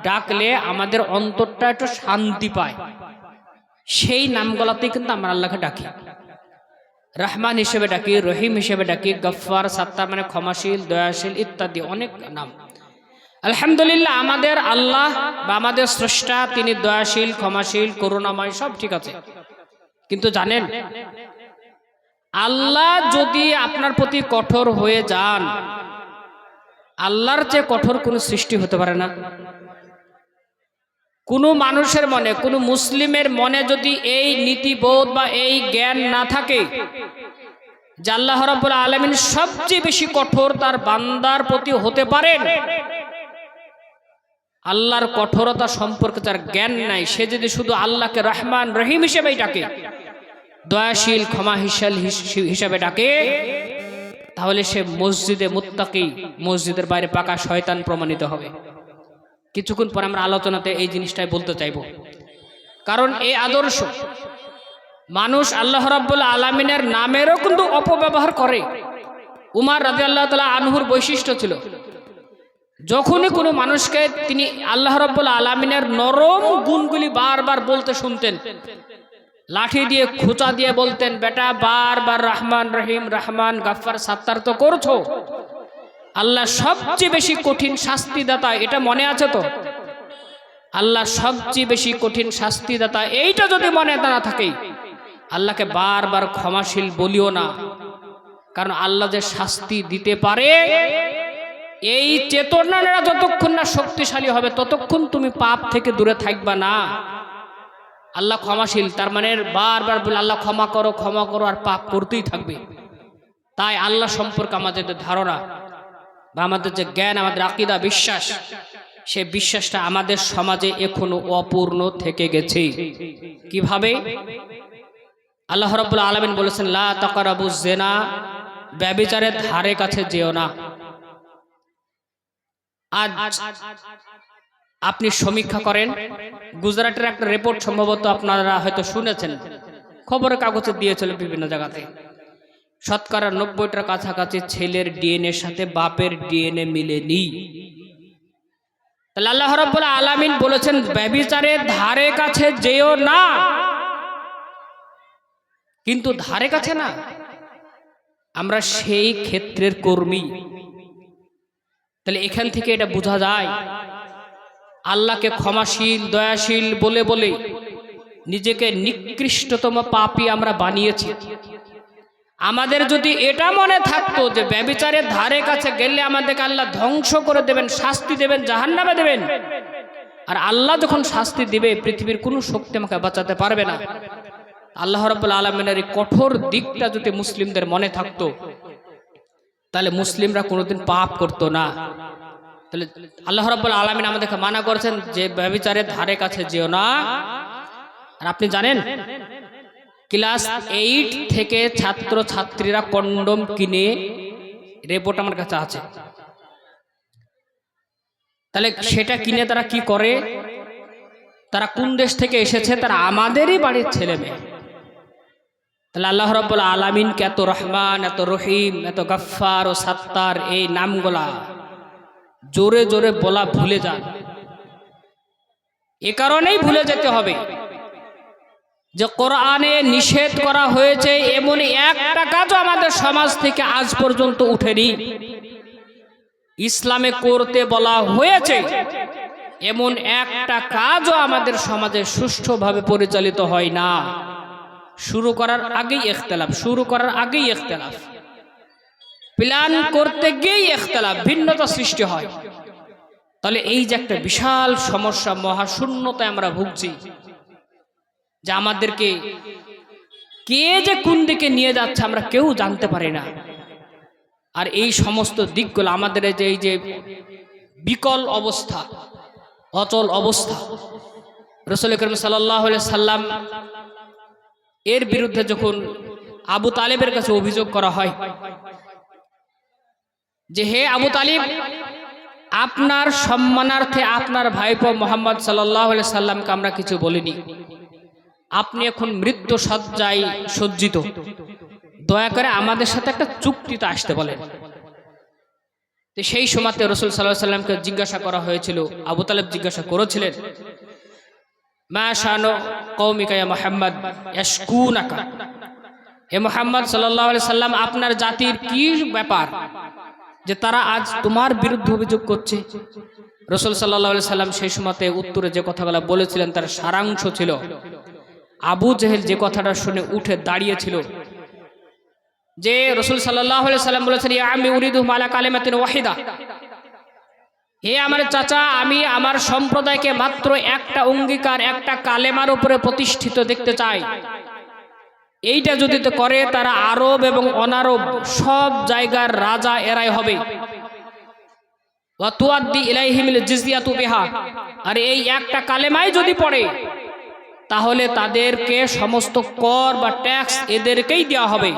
ডাকলে আমাদের অন্তরটা একটু শান্তি পায়, সেই নামগুলোতেই কিন্তু আমরা আল্লাহকে ডাকি। রহমান হিসেবে ডাকি, রহিম হিসেবে ডাকি, গফফার, সাত্তার মানে ক্ষমাশীল, দয়াশীল ইত্যাদি অনেক নাম। আলহামদুলিল্লাহ আমাদের আল্লাহ বা আমাদের স্রষ্টা তিনি দয়াশীল, ক্ষমাশীল, করুণাময়, সব ঠিক আছে। কিন্তু জানেন, আল্লাহ যদি আপনার প্রতি কঠোর হয়ে যান, আল্লাহর চেয়ে কঠোর কোনো সৃষ্টি হতে পারে না। কোনো মানুষের মনে, কোনো মুসলিমের মনে যদি এই নীতিবোধ বা এই জ্ঞান না থাকে যে আল্লাহ রাব্বুল আলামিন সবচেয়ে বেশি কঠোর তার বান্দার প্রতি হতে পারেন, আল্লাহর কঠোরতা সম্পর্কে তার জ্ঞান নাই, সে যদি শুধু আল্লাহকে রহমান রহিম হিসেবেই ডাকে, দয়াশীল ক্ষমাশীল হিসেবে ডাকে, তাহলে সে মসজিদে মুত্তাকি, মসজিদের বাইরে পাকা শয়তান প্রমাণিত হবে। কিছুক্ষণ পর আমরা আলোচনাতে এই জিনিসটাই বলতে চাইব। কারণ এই আদর্শ মানুষ আল্লাহ রাব্বুল আলামিনের নামেরও কিন্তু অপব্যবহার করে। উমর রাদিয়াল্লাহু তাআলা আনহুর বৈশিষ্ট্য ছিল, যখনই কোনো মানুষকে তিনি আল্লাহ রাব্বুল আলামিনের নরম গুণগুলি বারবার বলতে শুনতেন, লাঠি দিয়ে খোঁচা দিয়ে বলতেন, বেটা বারবার রহমান রহিম, রহমান গফফার সাত্তার তো করছো, আল্লাহ সবচেয়ে বেশি কঠিন শাস্তিদাতা, এটা মনে আছে তো? আল্লাহ সবচেয়ে বেশি কঠিন শাস্তিদাতা, এইটা যদি মনে না থাকে, আল্লাহকে বারবার ক্ষমাশীল বলিও না। কারণ আল্লাহ যে শাস্তি দিতে পারে, এই চেতনাটা যতক্ষণ না শক্তিশালী হবে ততক্ষণ তুমি পাপ থেকে দূরে থাকবা না। আল্লাহ ক্ষমাশীল, তার মানে বারবার বলে আল্লাহ ক্ষমা করো, ক্ষমা করো, আর পাপ করতেই থাকবে। তাই আল্লাহ সম্পর্কে আমাদের যে ধারণা বা আমাদের যে জ্ঞান, আমাদের আকীদা, বিশ্বাস, সে বিশ্বাসটা আমাদের সমাজে এখনো অপূর্ণ থেকে গেছে। কিভাবে? আল্লাহ রাব্বুল আলামিন বলেছেন, লা তাকরাবুজ জিনা, ব্যভিচারের ধারে কাছে যেও না। আজ আপনি সমীক্ষা করেন, গুজরাটের একটা রিপোর্ট সম্ভবত আপনারা হয়তো শুনেছেন, খবরের কাগজে দিয়েছিল বিভিন্ন জায়গাতে, শতকরা 90টার কাছাকাছি ছেলের ডিএনএর সাথে বাপের ডিএনএ মিলেনি। তাহলে আল্লাহ রাব্বুল আলামিন বলেছেন ব্যভিচারের ধারে কাছে যেও না, কিন্তু ধারে কাছে না, আমরা সেই ক্ষেত্রের কর্মী। তাহলে এখান থেকে এটা বোঝা যায়, আল্লাহকে ক্ষমাশীল দয়াশীল বলে বলে নিজেকে নিকৃষ্টতম পাপী আমরা বানিয়েছি। আমাদের যদি এটা মনে থাকতো যে ব্যভিচারের ধারে কাছে গেলে আমাদেরকে আল্লাহ ধ্বংস করে দেবেন, শাস্তি দেবেন, জাহান্নামে দেবেন, আর আল্লাহ যখন শাস্তি দিবে পৃথিবীর কোনো শক্তি আমাকে বাঁচাতে পারবে না, আল্লাহ রাব্বুল আলামিনের এই কঠোর দিকটা যদি মুসলিমদের মনে থাকতো, তাহলে মুসলিমরা কোনোদিন পাপ করতো না। তাহলে আল্লাহ রাব্বুল আলামিন আমাদেরকে মানা করেছেন যে ব্যভিচারের ধারে কাছে যেও না। আর আপনি জানেন, ক্লাস 8 থেকে ছাত্র ছাত্রীরা কন্ডম কিনে, রিপোর্ট আমার কাছে আছে, তাহলে সেটা কিনে তারা কি করে, তারা কোন দেশ থেকে এসেছে, তারা আমাদেরই বাড়ির ছেলে মেয়ে। তাহলে আল্লাহ রাব্বুল আলামিনকে এত রহমান, এত রহিম, এত গফফার ও সাত্তার এই নামগুলা জোরে জোরে বলা ভুলে যান। এ কারণেই ভুলে যেতে হবে যে কোরআনে নিষেধ করা হয়েছে এমন একটা কাজও আমাদের সমাজ থেকে আজ পর্যন্ত উঠেনি। ইসলামে করতে বলা হয়েছে এমন একটা কাজও আমাদের সমাজে সুষ্ঠুভাবে পরিচালিত হয় না। শুরু করার আগেই ইখতিলাফ, শুরু করার আগেই ইখতিলাফ, প্ল্যান করতে গিয়েই ইখতিলাফ, ভিন্নতা সৃষ্টি হয়। তাহলে এই যে একটা বিশাল সমস্যা, মহাশূন্যতায় আমরা ভুগছি, যে আমাদেরকে কে যে কোন দিকে নিয়ে যাচ্ছে আমরা কেউ জানতে পারি না। আর এই সমস্ত দিকগুলো আমাদের এই যে বিকল অবস্থা, অচল অবস্থা, রাসূল করিম সাল্লাল্লাহু আলাইহি সাল্লাম এর বিরুদ্ধে যখন আবু তালেবের কাছে অভিযোগ করা হয় যে হে আবু তালিব, আপনার সম্মানার্থে আপনার ভাইপো মোহাম্মদ সাল্লাল্লাহু আলাইহি সাল্লামকে আমরা কিছু বলিনি, আপনি এখন মৃত্যু সজ্জায় সজ্জিত, দয়া করে আমাদের সাথে একটা চুক্তিতে আসতে বলেন। তো সেই সময়তে রাসূল সাল্লাল্লাহু আলাইহি সাল্লামকে জিজ্ঞাসা করা হয়েছিল, আবু তালেব জিজ্ঞাসা করেছিলেন, মা শানু কওমিকা ইয়া মুহাম্মদ ইয়াশকুনাকা, হে মুহাম্মদ সাল্লাল্লাহু আলাইহি সাল্লাম, আপনার জাতির কি ব্যাপার যে তারা আজ তোমার বিরুদ্ধে অভিযোগ করছে? রাসূল সাল্লাল্লাহু আলাইহি সাল্লাম সেই সময়তে উত্তরে যে কথাগুলো বলেছিলেন তার সারাংশ ছিল, আবু জেহেল যে কথাটা শুনে উঠে দাঁড়িয়েছিল, যে রাসূল সাল্লাল্লাহু আলাইহি সাল্লাম বলেছেন, ইয়া আম্মি উরিদু মালা কালিমাতিন ওয়াহিদা, হে আমার চাচা, আমি আমার সম্প্রদায়কে মাত্র একটা অঙ্গীকার, একটা কালেমার উপরে প্রতিষ্ঠিত দেখতে চাই। এইটা যদি তো করে তারা আরব এবং অনারব সব জায়গার রাজা এরাই হবে। ওয়া তুআদ্দি ইলাইহিমিল জিজিয়াতু বিহা, আর এই একটা কালেমাই যদি পড়ে তাহলে তাদেরকে সমস্ত কর বা ট্যাক্স এদেরকেই দেওয়া হবে।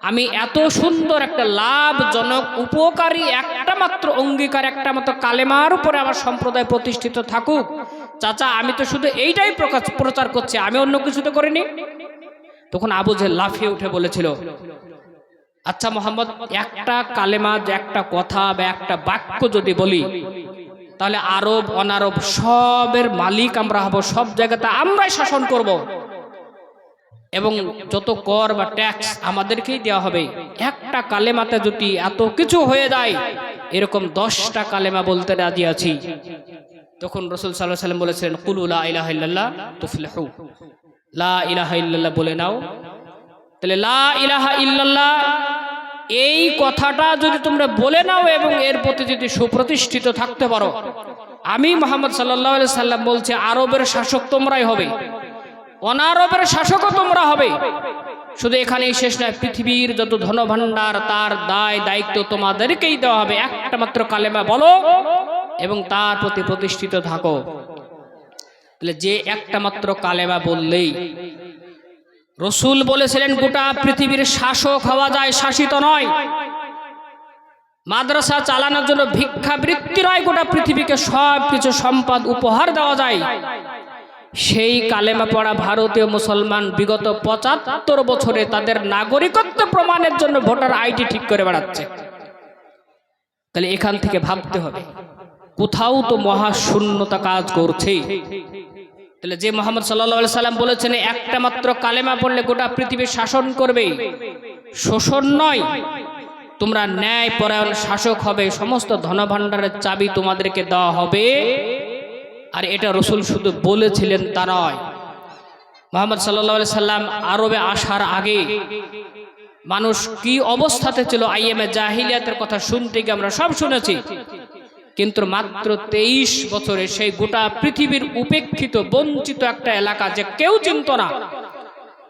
আমি এত সুন্দর একটা লাভজনক উপকারী একটা মাত্র অঙ্গীকার, একটা মাত্র কালেমার উপরে আমার সম্প্রদায় প্রতিষ্ঠিত থাকুক, চাচা আমি তো শুধু এইটাই প্রচার করছি, আমি অন্য কিছু তো করিনি। তখন আবু জেহেল লাফিয়ে উঠে বলেছিল, আচ্ছা মোহাম্মদ, একটা কালেমা, একটা কথা বা একটা বাক্য যদি বলি তাহলে আরব অনারব সবের মালিক আমরা হব, সব জায়গাতে আমরাই শাসন করব এবং যত কর বা ট্যাক্স আমাদেরকেই দেওয়া হবে। একটা কালেমাতে যদি এত কিছু হয়ে যায়, এরকম 10টা কালেমা বলতে রাজি আছি। তখন রাসূল সাল্লাল্লাহু আলাইহি সাল্লাম বলেছিলেন, কুলু লা ইলাহা ইল্লাল্লাহ তুফলিহু, লা ইলাহা ইল্লাল্লাহ বলে নাও। তাহলে লা ইলাহা ইল্লাল্লাহ এই কথাটা যদি তোমরা বলে নাও এবং এর প্রতি যদি সুপ্রতিষ্ঠিত থাকতে পারো, আমি মুহাম্মদ সাল্লাল্লাহু আলাইহি সাল্লাম বলছি, আরবের শাসক তোমরাই হবে, অনারবের শাসকও তোমরা হবে। শুধু এখানেই শেষ নয়, পৃথিবীর যত ধনভাণ্ডার তার দায় দায়িত্ব তোমাদেরকেই দেওয়া হবে। একটা মাত্র কালেমা বলো এবং তার প্রতি প্রতিষ্ঠিত থাকো। তাহলে যে একটা মাত্র কালেমা বললেই, রাসূল বলেছিলেন গোটা পৃথিবীর শাসক হওয়া যায়, শাসিত নয়। মাদ্রাসা চালানোর জন্য ভিক্ষাবৃত্তি নয়, গোটা পৃথিবীকে সব কিছু সম্পদ উপহার দেওয়া যায়। সেই কালেমা পড়া ভারতীয় মুসলমান বিগত ৭৫ বছরে তাদের নাগরিকত্ব প্রমাণের জন্য ভোটার আইডি ঠিক করে বেড়াচ্ছে। তাহলে এখান থেকে ভাবতে হবে, কোথাও তো মহাশূন্যতা কাজ করছে। তাহলে যে মুহাম্মদ সাল্লাল্লাহু আলাইহি সাল্লাম বলেছেন একটা মাত্র কালেমা পড়লে গোটা পৃথিবী শাসন করবে, শোষণ নয়, তোমরা ন্যায় পরায়ণ শাসক হবে, সমস্ত ধনভাণ্ডারের চাবি তোমাদেরকে দেওয়া হবে। আর এটা রাসূল শুধু বলেছিলেন তা নয়, মুহাম্মদ সাল্লাল্লাহু আলাইহি সাল্লাম আরবে আসার আগে মানুষ কি অবস্থাতে ছিল, আইয়ামে জাহিলিয়াতের কথা শুনতে গিয়ে আমরা সব শুনেছি। কিন্তু মাত্র 23 বছরে সেই গোটা পৃথিবীর উপেক্ষিত বঞ্চিত একটা এলাকা যে কেউ চিনত না,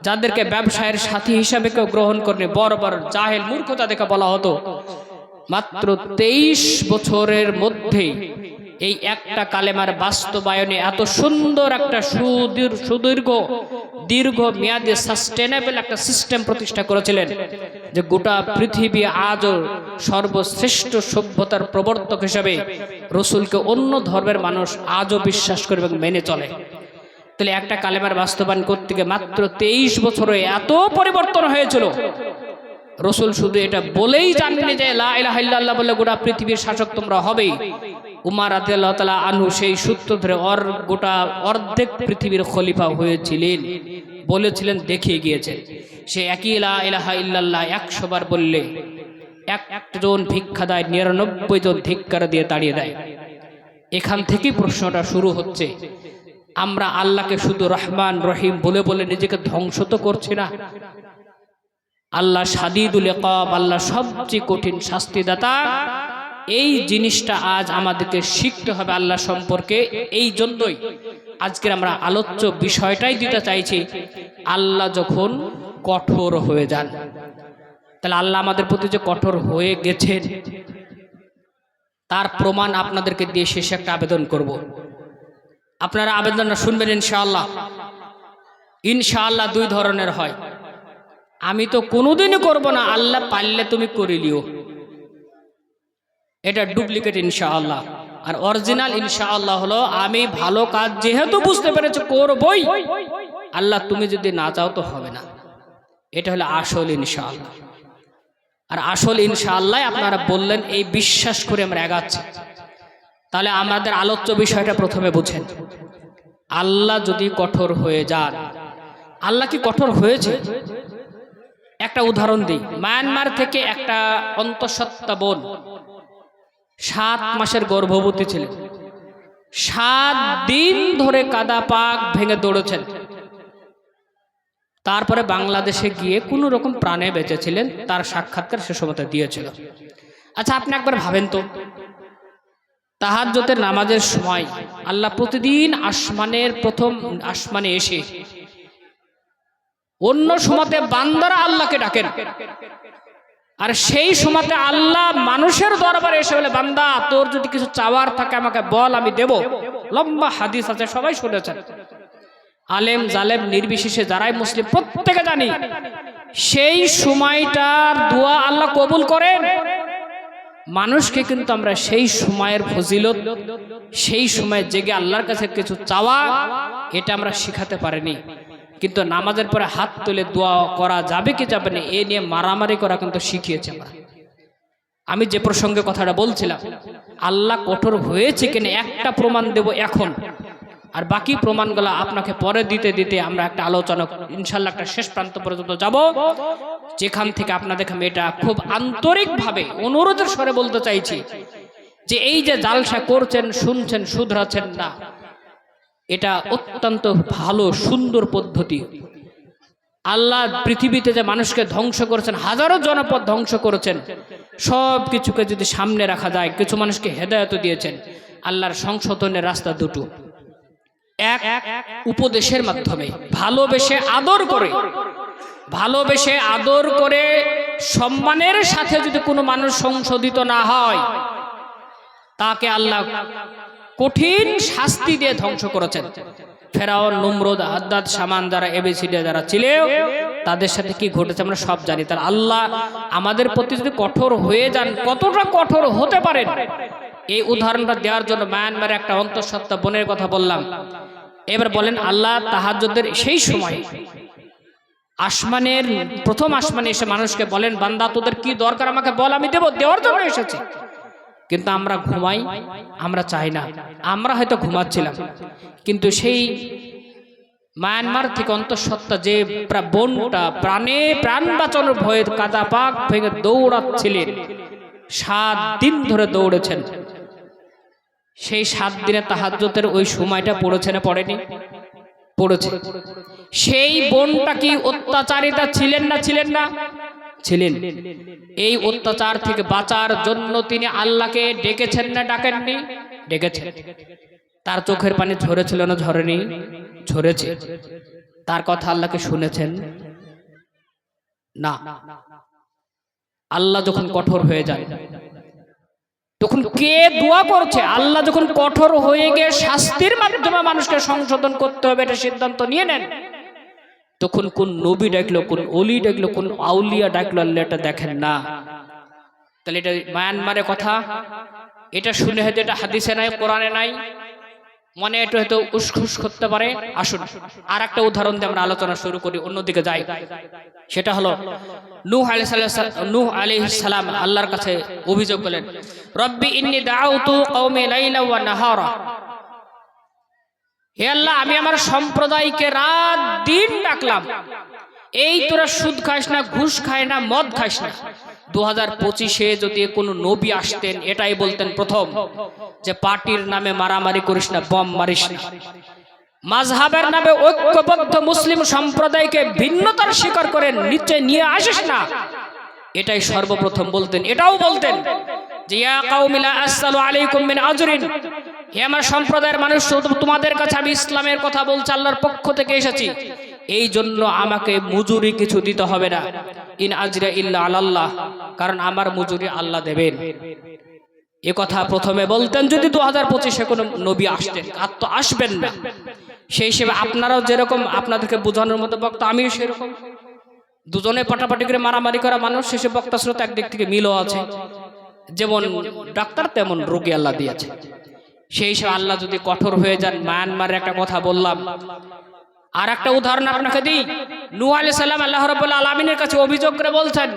যাদেরকে ব্যবসায়ের সাথী হিসাবে কেউ গ্রহণ করেনি, বড় বড় জাহেল মূর্খ তাদেরকে বলা হতো, মাত্র 23 বছরের মধ্যে এই একটা কালেমার বাস্তবায়নে এত সুন্দর একটা দীর্ঘ মেয়াদী সাস্টেনেবল একটা সিস্টেম প্রতিষ্ঠা করেছিলেন, যে গোটা পৃথিবী আজও সর্বশ্রেষ্ঠ সভ্যতার প্রবর্তক হিসেবে রাসূলকে অন্য ধর্মের মানুষ আজও বিশ্বাস করে এবং মেনে চলে। তাহলে একটা কালেমার বাস্তবায়ন করতে গিয়ে মাত্র 23 বছরে এত পরিবর্তন হয়েছিল। রাসূল শুধু এটা বলেই জানেননি যে লা ইলাহা ইল্লাল্লাহ বলে গোটা পৃথিবীর শাসক তোমরা হবেই। উমর রাদিয়াল্লাহু তাআলা আনহু সেই সূত্র ধরে গোটা অর্ধেক পৃথিবীর খলিফা হয়েছিলেন, বলেছিলেন, দেখিয়ে গিয়েছেন। সে একই লা ইলাহা ইল্লাল্লাহ 100 বার বললে একজন ভিক্ষা দেয়, 99 জন ধিক্কার দিয়ে তাড়িয়ে দেয়। এখান থেকেই প্রশ্নটা শুরু হচ্ছে, আমরা আল্লাহকে শুধু রহমান রহিম বলে বলে নিজেকে ধ্বংস তো করছি না? আল্লাহ শাদীদুল ইকাব, আল্লাহ সবচেয়ে কঠিন শাস্তিদাতা। এই জিনিসটা আজ আমাদেরকে শিখতে হবে আল্লাহ সম্পর্কে। এই জন্যই আজকের আমরা আলোচ্য বিষয়টাই দিতে চাইছি, আল্লাহ যখন কঠোর হয়ে যান, তাহলে আল্লাহ আমাদের প্রতি যে কঠোর হয়ে গেছেন তার প্রমাণ আপনাদেরকে দিয়ে শেষে একটা আবেদন করব। আপনারা আবেদনটা শুনবেন ইনশাআল্লাহ। ইনশাআল্লাহ 2 ধরনের হয়। আমি তো কোনোদিনই করব না, আল্লাহ পারলে তুমি করে লিও, এটা ডুপ্লিকেট ইনশাআল্লাহ। আর অরিজিনাল ইনশাআল্লাহ হলো আমি ভালো কাজ যেহেতু বুঝতে পেরেছি করবই, আল্লাহ তুমি যদি না চাও তো হবে না। এটা হলো আসল ইনশাআল্লাহ। আর আসল ইনশাআল্লাহ আপনারা বললেন, এই বিশ্বাস করে আমরা এগাচ্ছি। তাহলে আমাদের আলোচ্য বিষয়টা প্রথমে বুঝেন। আল্লাহ যদি কঠোর হয়ে যান, আল্লাহ কি কঠোর হয়েছে? একটা উদাহরণ দিই। মায়ানমার থেকে একটা অন্তঃসত্ত্বা বোন 7 মাসের গর্ভবতী ছিলেন, 7 দিন ধরে কাদা পাক ভেঙে দৌড়েছেন। তারপরে বাংলাদেশে গিয়ে কোনো রকম প্রাণে বেঁচেছিলেন, তার সাক্ষাৎকার সে সময় দিয়েছিল। আচ্ছা, আপনি একবার ভাবেন তো, তাহাজ্জুদের নামাজের সময় আল্লাহ প্রতিদিন আসমানের প্রথম আসমানে এসে, অন্য সময়তে বান্দারা আল্লাহকে ডাকেন, আর সেই সময়তে আল্লাহ মানুষের দরবারে এসে বলে, বান্দা তোর যদি কিছু চাওয়ার থাকে আমাকে বল, আমি দেব। লম্বা হাদিস আছে, সবাই শুনেছেন। আলেম জালেম নির্বিশেষে যারাই মুসলিম প্রত্যেকে জানি, সেই সময়টার দোয়া আল্লাহ কবুল করেন। মানুষকে কিন্তু আমরা সেই সময়ের ফজিলত, সেই সময় জেগে আল্লাহর কাছে কিছু চাওয়া, এটা আমরা শিখাতে পারিনি। কিন্তু নামাজের পরে হাত তুলে দোয়া করা যাবে কি যাবে না, এ নিয়ে মারামারি করা কিন্তু শিখিয়েছে আমরা। আমি যে প্রসঙ্গে কথাটা বলছিলাম, আল্লাহ কঠোর হয়েছে কিনা একটা প্রমাণ দেব এখন, আর বাকি প্রমাণগুলো আপনাকে পরে দিতে দিতে আমরা একটা আলোচনা ইনশাল্লাহ একটা শেষ প্রান্ত পর্যন্ত যাব, যেখান থেকে আপনাদের আমি এটা খুব আন্তরিকভাবে অনুরোধের স্বরে বলতে চাইছি যে এই যে জালসা করছেন, শুনছেন, শুধরাচ্ছেন না, এটা অত্যন্ত ভালো সুন্দর পদ্ধতি। আল্লাহ পৃথিবীতে যে মানুষকে ধ্বংস করেছেন, হাজারো জনপদ ধ্বংস করেছেন, সব কিছুকে যদি সামনে রাখা যায়, কিছু মানুষকে হেদায়েত দিয়েছেন। আল্লাহর সংশোধনের রাস্তা দুটো, এক উপদেশের মাধ্যমে, ভালোবেসে আদর করে সম্মানের সাথে যদি কোনো মানুষ সংশোধিত না হয়, তাকে আল্লাহ কঠিন শাস্তি দিয়ে ধ্বংস করেছেন। ফেরাউন, নমরুদ, হাদ্দাদ, শামান যারা এবিসিডি যারা ছিল, তাদের সাথে কি ঘটেছে আমরা সব জানি। তার আল্লাহ আমাদের প্রতি যদি কঠোর হয়ে যান, কতটা কঠোর হতে পারেন, এই উদাহরণটা দেওয়ার জন্য মায়ানমারে একটা অন্তঃসত্ত্বা বোনের কথা বললাম। এবার বলেন, আল্লাহ তাহাজ্জুদের সেই সময় আসমানের প্রথম আসমানে এসে মানুষকে বলেন, বান্দা তোদের কি দরকার আমাকে বল, আমি দেব, দেওয়ার জন্য এসেছে। কিন্তু আমরা ঘুমাই, আমরা চাই না। আমরা হয়তো ঘুমাচ্ছিলাম, কিন্তু সেই মায়ানমার থেকে অন্তঃসত্ত্বা যে বোনটা প্রাণ বাঁচানোর ভয়ে কাদা পাক ভেঙে দৌড়াচ্ছিলেন, 7 দিন ধরে দৌড়েছেন, সেই 7 দিনে তাহাজ্জুদের ওই সময়টা পড়েছে না পড়েনি? পড়েছে। সেই বোনটা কি অত্যাচারিতা ছিলেন না ছিলেন না? ছিলেন। এই অত্যাচার থেকে বাঁচার জন্য তিনি আল্লাহকে ডেকেছেন না ডাকেননি? ডেকেছেন। তার চোখের পানি ঝরেছিল না ঝরেনি? ঝরেছে। তার কথা আল্লাহকে শুনেছেন না। আল্লাহ যখন কঠোর হয়ে যায়, তখন কে দোয়া করছে? আল্লাহ যখন কঠোর হয়ে গিয়ে শাস্তির মাধ্যমে মানুষকে সংশোধন করতে হবে এটা সিদ্ধান্ত নিয়ে নেন, তখন কোন নবী ডাকলো, কোন অলি ডাকলো, কোন আউলিয়া ডাকলো, আল্লাহ এটা দেখেন না। তাহলে এটা মায়ানমারের কথা, এটা শুনে হয়তো এটা হাদিসে নাই, কোরআনে নাই, মনে একটু হয়তো উসখুস করতে পারে। আসুন আর একটা উদাহরণ দিয়ে আমরা আলোচনা শুরু করি, অন্যদিকে যাই। সেটা হলো নূহ আলাইহিস সালাম আল্লাহর কাছে অভিযোগ করলেন, রব্বি ইন্নী দাআউতু কওমি লাইলা ওয়া নাহারা, হে আল্লাহ আমি আমার সম্প্রদায়কে রাত দিন ডাকলাম, এই তোরা সুদ খাস না, ঘুষ খায় না, মদ খাস না। 2025-এ যদি কোনো নবী আসতেন এটাই বলতেন প্রথম, যে পার্টির নামে মারামারি করিস না, বম মারিস না, মাযহাবের নামে ঐক্যবদ্ধ মুসলিম সম্প্রদায়কে ভিন্নতার শিকার করে নিচে নিয়ে আসিস না, এটাই সর্বপ্রথম বলতেন। এটাও বলতেন যে ইয়া কাওমি লা আসসালু আলাইকুম মিন আজরিন, হে আমার সম্প্রদায়ের মানুষ, তোমাদের কাছে আমি ইসলামের কথা বলছি, আল্লাহর পক্ষ থেকে এসেছি, এই জন্য আমাকে মজুরি কিছু দিতে হবে না, ইন আজরা ইল্লা আলাল্লাহ, কারণ আমার মজুরি আল্লাহ দেবেন। এ কথা প্রথমে বলতেন যদি 2025-এ কোনো নবী আসতেন, আর তো আসবেন না। সেই হিসেবে আপনারাও যেরকম আপনাদেরকে বোঝানোর মতো বক্তা, আমিও সেরকম, দুজনে পাটাপাটি করে মারামারি করা মানুষ, শেষে বক্তা শ্রোতা একদিক থেকে মিলও আছে, যেমন ডাক্তার তেমন রোগী আল্লাহ দিয়েছে। সেই হিসেবে আল্লাহ যদি কঠোর হয়ে যান, মায়ানমারের একটা কথা বললাম, আর একটা উদাহরণ আপনাকে দিই, নূহ আলাইহিস সালাম আল্লাহ রাব্বুল আলামিনের কাছে অভিযোগ করে বলছেন,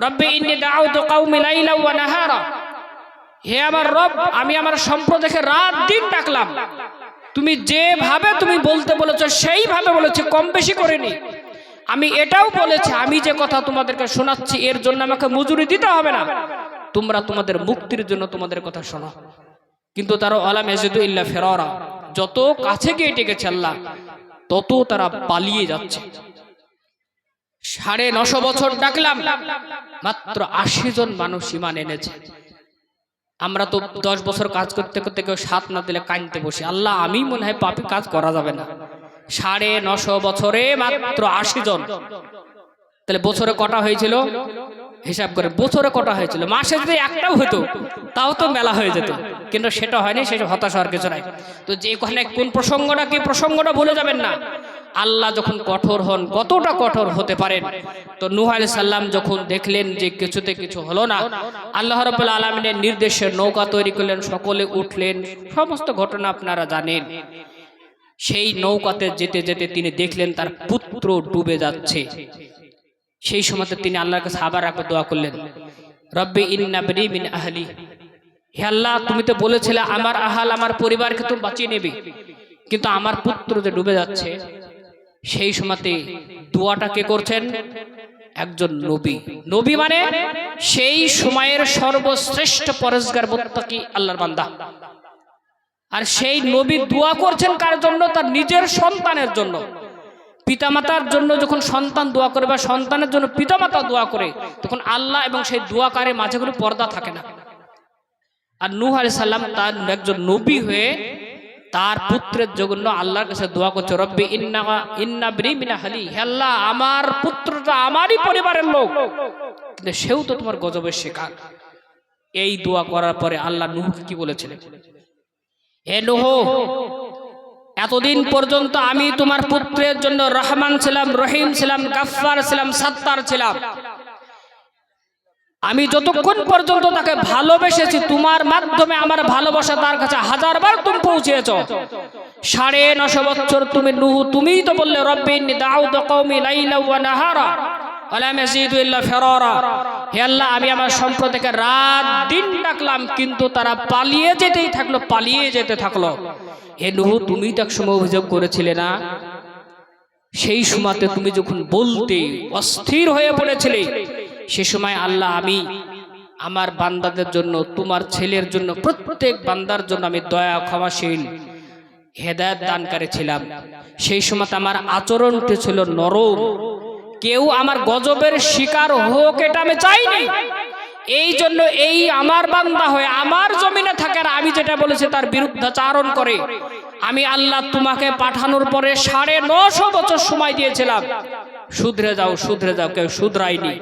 রব্বি ইন্নী দাউতু কওমি লাইলা ওয়া নাহারা, হে আমার রব, আমি আমার সম্প্রদায়কে রাত দিন ডাকলাম, তুমি যেভাবে তুমি বলতে বলেছো সেইভাবে বলেছি, কম বেশি করিনি। আমি এটাও বলেছি, আমি যে কথা তোমাদেরকে শোনাচ্ছি এর জন্য আমাকে মজুরি দিতে হবে না, তোমরা তোমাদের মুক্তির জন্য তোমাদের কথা শোনো। কিন্তু তারা আলাম ইয়াজিদু ইল্লা ফিরারা, যত কাছে গিয়ে টেকেছে আল্লাহ তত তারা পালিয়ে যাচ্ছে। 950 বছর ডাকলাম, মাত্র 80 জন মানুষ ঈমান এনেছে। আমরা তো 10 বছর কাজ করতে করতে কেউ 7 না দিলে কাঁদতে বসি, আল্লাহ আমি মনে হয় পাপী, কাজ করা যাবে না। 950 বছরে মাত্র 80 জন, তাহলে বছরে কটা হয়েছিল হিসাব করে, বছরে কটা হয়েছিল, মাসে যদি একটাও হতো তাও তো মেলা হয়ে যেত, কিন্তু সেটা হয়নি। সেটা হতাশ হওয়ার কিছু নাই। তো যে কোন প্রসঙ্গটা কি, প্রসঙ্গটা ভুলে যাবেন না। আল্লাহ যখন কঠোর হন, কতটা কঠোর হতে পারেন। তো নূহ আলাইহিস সালাম যখন দেখলেন যে কিছুতে কিছু হলো না, আল্লাহ রাব্বুল আলামিনের নির্দেশে নৌকা তৈরি করলেন, সকলে উঠলেন, সমস্ত ঘটনা আপনারা জানেন। সেই নৌকাতে যেতে যেতে তিনি দেখলেন তার পুত্র ডুবে যাচ্ছে। সেই সময়তে তিনি আল্লাহর কাছে আবার একবার দোয়া করলেন, রব্বি ইন্না বনি মিন আহলি, হে আল্লাহ তুমি তো বলেছিলে আমার আহাল, আমার পরিবারকে তুমি বাঁচিয়ে নেবে, কিন্তু আমার পুত্র যে ডুবে যাচ্ছে। সেই সময়তে দোয়াটা কে করছেন? একজন নবী। নবী মানে সেই সময়ের সর্বশ্রেষ্ঠ পরেজগার মুত্তাকি আল্লাহর বান্দা। আর সেই নবী দোয়া করছেন কার জন্য? তার নিজের সন্তানের জন্য। পিতামাতার জন্য যখন সন্তান দোয়া করে বা সন্তানের জন্য পিতামাতা দোয়া করে, তখন আল্লাহ এবং সেই দোয়াকারের মাঝে কোনো পর্দা থাকে না। আর নূহ আলাইহিস সালাম তার একজন নবী হয়ে তার পুত্রের জন্য আল্লাহর কাছে দোয়া করছে, রব্বি ইন্না বনি মিন আহলি, হে আল্লাহ আমার পুত্রটা আমারই পরিবারের লোক, কিন্তু সেও তো তোমার গজবের শিকার। এই দোয়া করার পরে আল্লাহ নূহকে কি বলেছিলেন? হে নূহ, এতদিন পর্যন্ত আমি তোমার পুত্রের জন্য রহমান ছিলাম, রহিম ছিলাম, গাফফার ছিলাম, সাত্তার ছিলাম। আমি যতক্ষণ পর্যন্ত তাকে ভালোবেসেছি, তোমার মাধ্যমে আমার ভালোবাসা তার কাছে 1000 বার তুমি পৌঁছেছ। 950 বছর তুমি নূহ, তুমিই তো বললে রব্বি ইন্নী দাউতু কওমি লাইলা ওয়া নাহারা ওয়া লাম ইয়াজিদু ইল্লা ফিরারা, হে আল্লাহ আমি আমার সম্প্রদায়কে রাত দিন ডাকলাম, কিন্তু তারা পালিয়ে যেতেই থাকলো, পালিয়ে যেতে থাকলো। হে নূহ, তুমি তো একসময় অভিযোগ করেছিলে না? সেই সময়তে তুমি যখন বলতে অস্থির হয়ে পড়েছিলে, সে সময় আল্লাহ আমি আমার বান্দাদের জন্য, তোমার ছেলের জন্য, প্রত্যেক বান্দার জন্য আমি দয়া, ক্ষমাশীল, হেদায়েত দানকারী ছিলাম। সেই সময় আমার আচরণটি ছিল নরম, কেউ আমার গজবের শিকার হোক এটা আমি চাইনি। এই জন্য এই আমার বান্দা হয়ে আমার জমিনে থাকে আর আমি যেটা বলেছি তার বিরুদ্ধাচারণ করে, আমি আল্লাহ তোমাকে পাঠানোর পরে 950 বছর সময় দিয়েছিলাম, শুধরে যাও, শুধরে যাও, কেউ শুধরায়নি,